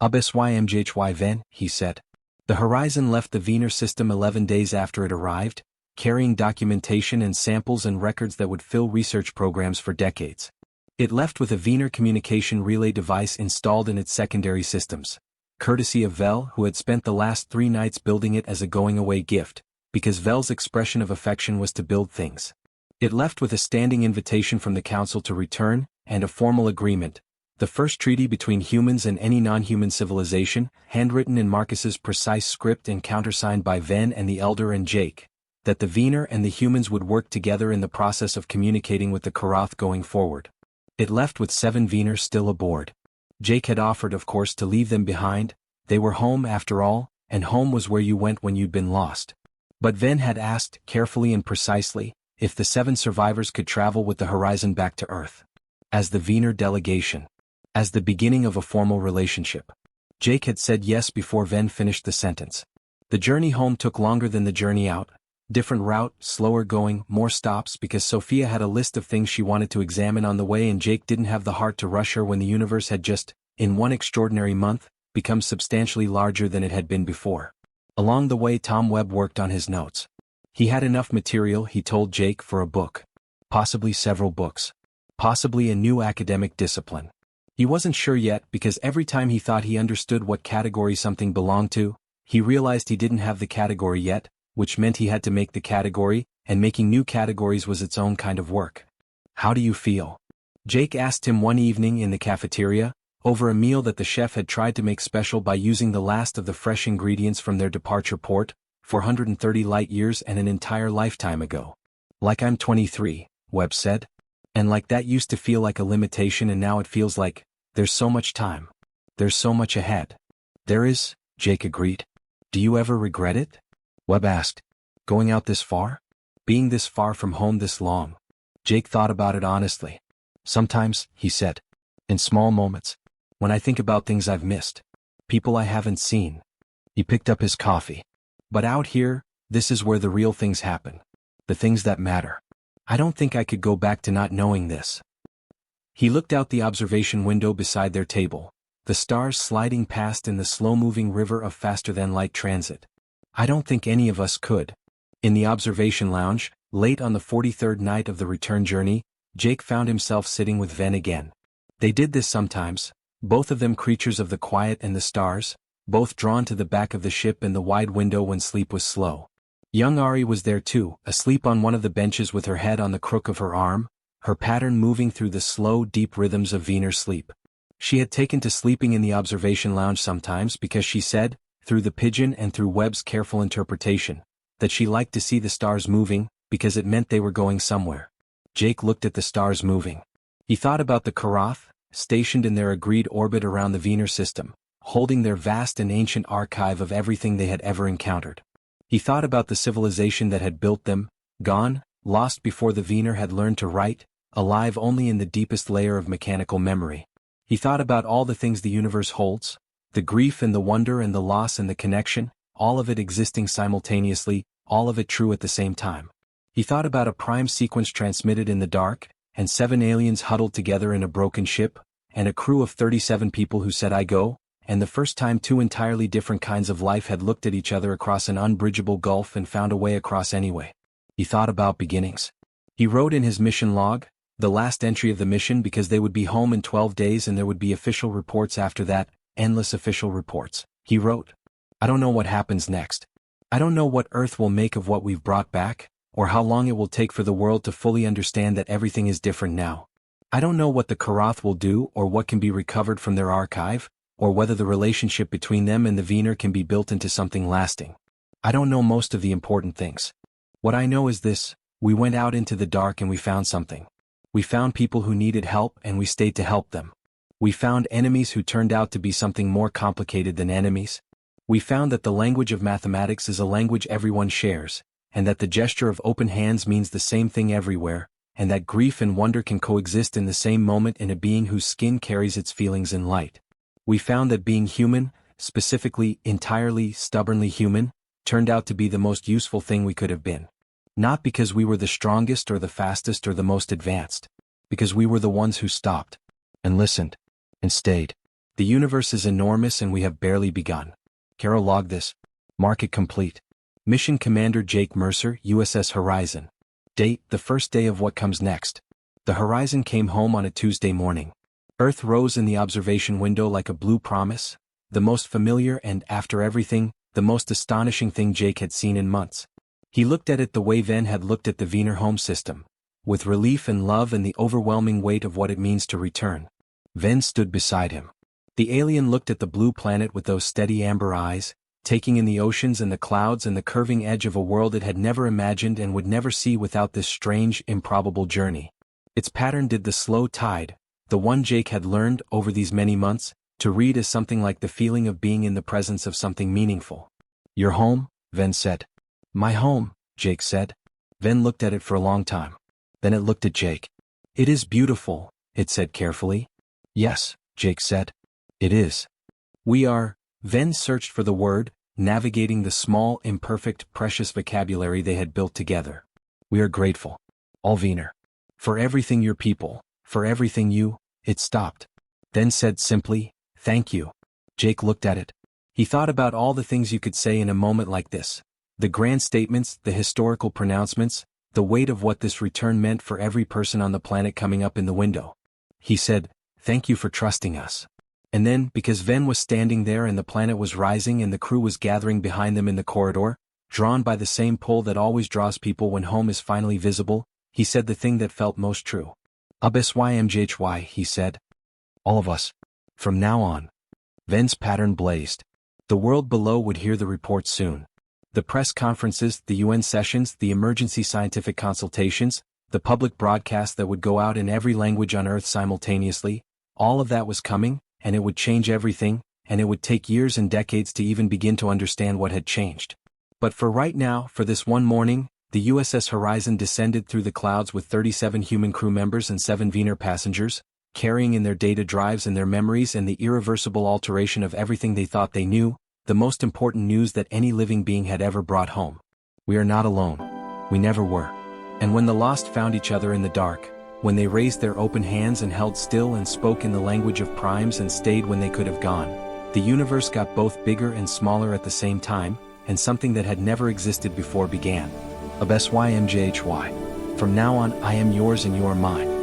Speaker 1: Ubsymjhy Ven, he said. The Horizon left the Vener system 11 days after it arrived, carrying documentation and samples and records that would fill research programs for decades. It left with a Vener communication relay device installed in its secondary systems, courtesy of Vel, who had spent the last 3 nights building it as a going-away gift, because Vel's expression of affection was to build things. It left with a standing invitation from the Council to return, and a formal agreement, the first treaty between humans and any non-human civilization, handwritten in Marcus's precise script and countersigned by Ven and the Elder and Jake, that the Vener and the humans would work together in the process of communicating with the Karath going forward. It left with 7 Veners still aboard. Jake had offered, of course, to leave them behind. They were home after all, and home was where you went when you'd been lost. But Ven had asked, carefully and precisely, if the 7 survivors could travel with the Horizon back to Earth. As the Vener delegation. As the beginning of a formal relationship. Jake had said yes before Ven finished the sentence. The journey home took longer than the journey out. Different route, slower going, more stops because Sophia had a list of things she wanted to examine on the way and Jake didn't have the heart to rush her when the universe had just, in one extraordinary month, become substantially larger than it had been before. Along the way Tom Webb worked on his notes. He had enough material, he told Jake, for a book. Possibly several books. Possibly a new academic discipline. He wasn't sure yet because every time he thought he understood what category something belonged to, he realized he didn't have the category yet, which meant he had to make the category, and making new categories was its own kind of work. How do you feel? Jake asked him one evening in the cafeteria, over a meal that the chef had tried to make special by using the last of the fresh ingredients from their departure port, 430 light years and an entire lifetime ago. Like I'm 23, Webb said. And like that used to feel like a limitation and now it feels like, there's so much time. There's so much ahead. There is, Jake agreed. Do you ever regret it? Webb asked. Going out this far? Being this far from home this long? Jake thought about it honestly. Sometimes, he said. In small moments. When I think about things I've missed. People I haven't seen. He picked up his coffee. But out here, this is where the real things happen. The things that matter. I don't think I could go back to not knowing this. He looked out the observation window beside their table, the stars sliding past in the slow-moving river of faster-than-light transit. I don't think any of us could. In the observation lounge, late on the 43rd night of the return journey, Jake found himself sitting with Ven again. They did this sometimes, both of them creatures of the quiet and the stars, both drawn to the back of the ship and the wide window when sleep was slow. Young Ari was there too, asleep on one of the benches with her head on the crook of her arm, her pattern moving through the slow, deep rhythms of Vener's sleep. She had taken to sleeping in the observation lounge sometimes because she said, through the pigeon and through Webb's careful interpretation, that she liked to see the stars moving, because it meant they were going somewhere. Jake looked at the stars moving. He thought about the Karath, stationed in their agreed orbit around the Vener system, holding their vast and ancient archive of everything they had ever encountered. He thought about the civilization that had built them, gone, lost before the Vener had learned to write, alive only in the deepest layer of mechanical memory. He thought about all the things the universe holds, the grief and the wonder and the loss and the connection, all of it existing simultaneously, all of it true at the same time. He thought about a prime sequence transmitted in the dark, and 7 aliens huddled together in a broken ship, and a crew of 37 people who said I go, and the first time 2 entirely different kinds of life had looked at each other across an unbridgeable gulf and found a way across anyway. He thought about beginnings. He wrote in his mission log, the last entry of the mission because they would be home in 12 days and there would be official reports after that, endless official reports. He wrote, I don't know what happens next. I don't know what Earth will make of what we've brought back, or how long it will take for the world to fully understand that everything is different now. I don't know what the Karath will do or what can be recovered from their archive, or whether the relationship between them and the Vener can be built into something lasting. I don't know most of the important things. What I know is this, we went out into the dark and we found something. We found people who needed help and we stayed to help them. We found enemies who turned out to be something more complicated than enemies. We found that the language of mathematics is a language everyone shares, and that the gesture of open hands means the same thing everywhere, and that grief and wonder can coexist in the same moment in a being whose skin carries its feelings in light. We found that being human, specifically, entirely, stubbornly human, turned out to be the most useful thing we could have been. Not because we were the strongest or the fastest or the most advanced. Because we were the ones who stopped. And listened. And stayed. The universe is enormous and we have barely begun. Carol log this. Mark it complete. Mission Commander Jake Mercer, USS Horizon. Date, the first day of what comes next. The Horizon came home on a Tuesday morning. Earth rose in the observation window like a blue promise, the most familiar and, after everything, the most astonishing thing Jake had seen in months. He looked at it the way Ven had looked at the Vener home system, with relief and love and the overwhelming weight of what it means to return. Ven stood beside him. The alien looked at the blue planet with those steady amber eyes, taking in the oceans and the clouds and the curving edge of a world it had never imagined and would never see without this strange, improbable journey. Its pattern did the slow tide, the one Jake had learned, over these many months, to read as something like the feeling of being in the presence of something meaningful. Your home? Ven said. My home, Jake said. Ven looked at it for a long time. Then it looked at Jake. It is beautiful, it said carefully. Yes, Jake said. It is. We are. Ven searched for the word, navigating the small, imperfect, precious vocabulary they had built together. We are grateful. All Vener. For everything your people, for everything you, it stopped. Then said simply, thank you. Jake looked at it. He thought about all the things you could say in a moment like this. The grand statements, the historical pronouncements, the weight of what this return meant for every person on the planet coming up in the window. He said, thank you for trusting us. And then, because Ven was standing there and the planet was rising and the crew was gathering behind them in the corridor, drawn by the same pull that always draws people when home is finally visible, he said the thing that felt most true. Absymjhy, he said. All of us. From now on. Ven's pattern blazed. The world below would hear the report soon. The press conferences, the UN sessions, the emergency scientific consultations, the public broadcast that would go out in every language on Earth simultaneously, all of that was coming, and it would change everything, and it would take years and decades to even begin to understand what had changed. But for right now, for this one morning, the USS Horizon descended through the clouds with 37 human crew members and 7 Vener passengers, carrying in their data drives and their memories and the irreversible alteration of everything they thought they knew, the most important news that any living being had ever brought home. We are not alone. We never were. And when the lost found each other in the dark, when they raised their open hands and held still and spoke in the language of primes and stayed when they could have gone, the universe got both bigger and smaller at the same time, and something that had never existed before began. Abesymjhy. From now on, I am yours and you are mine.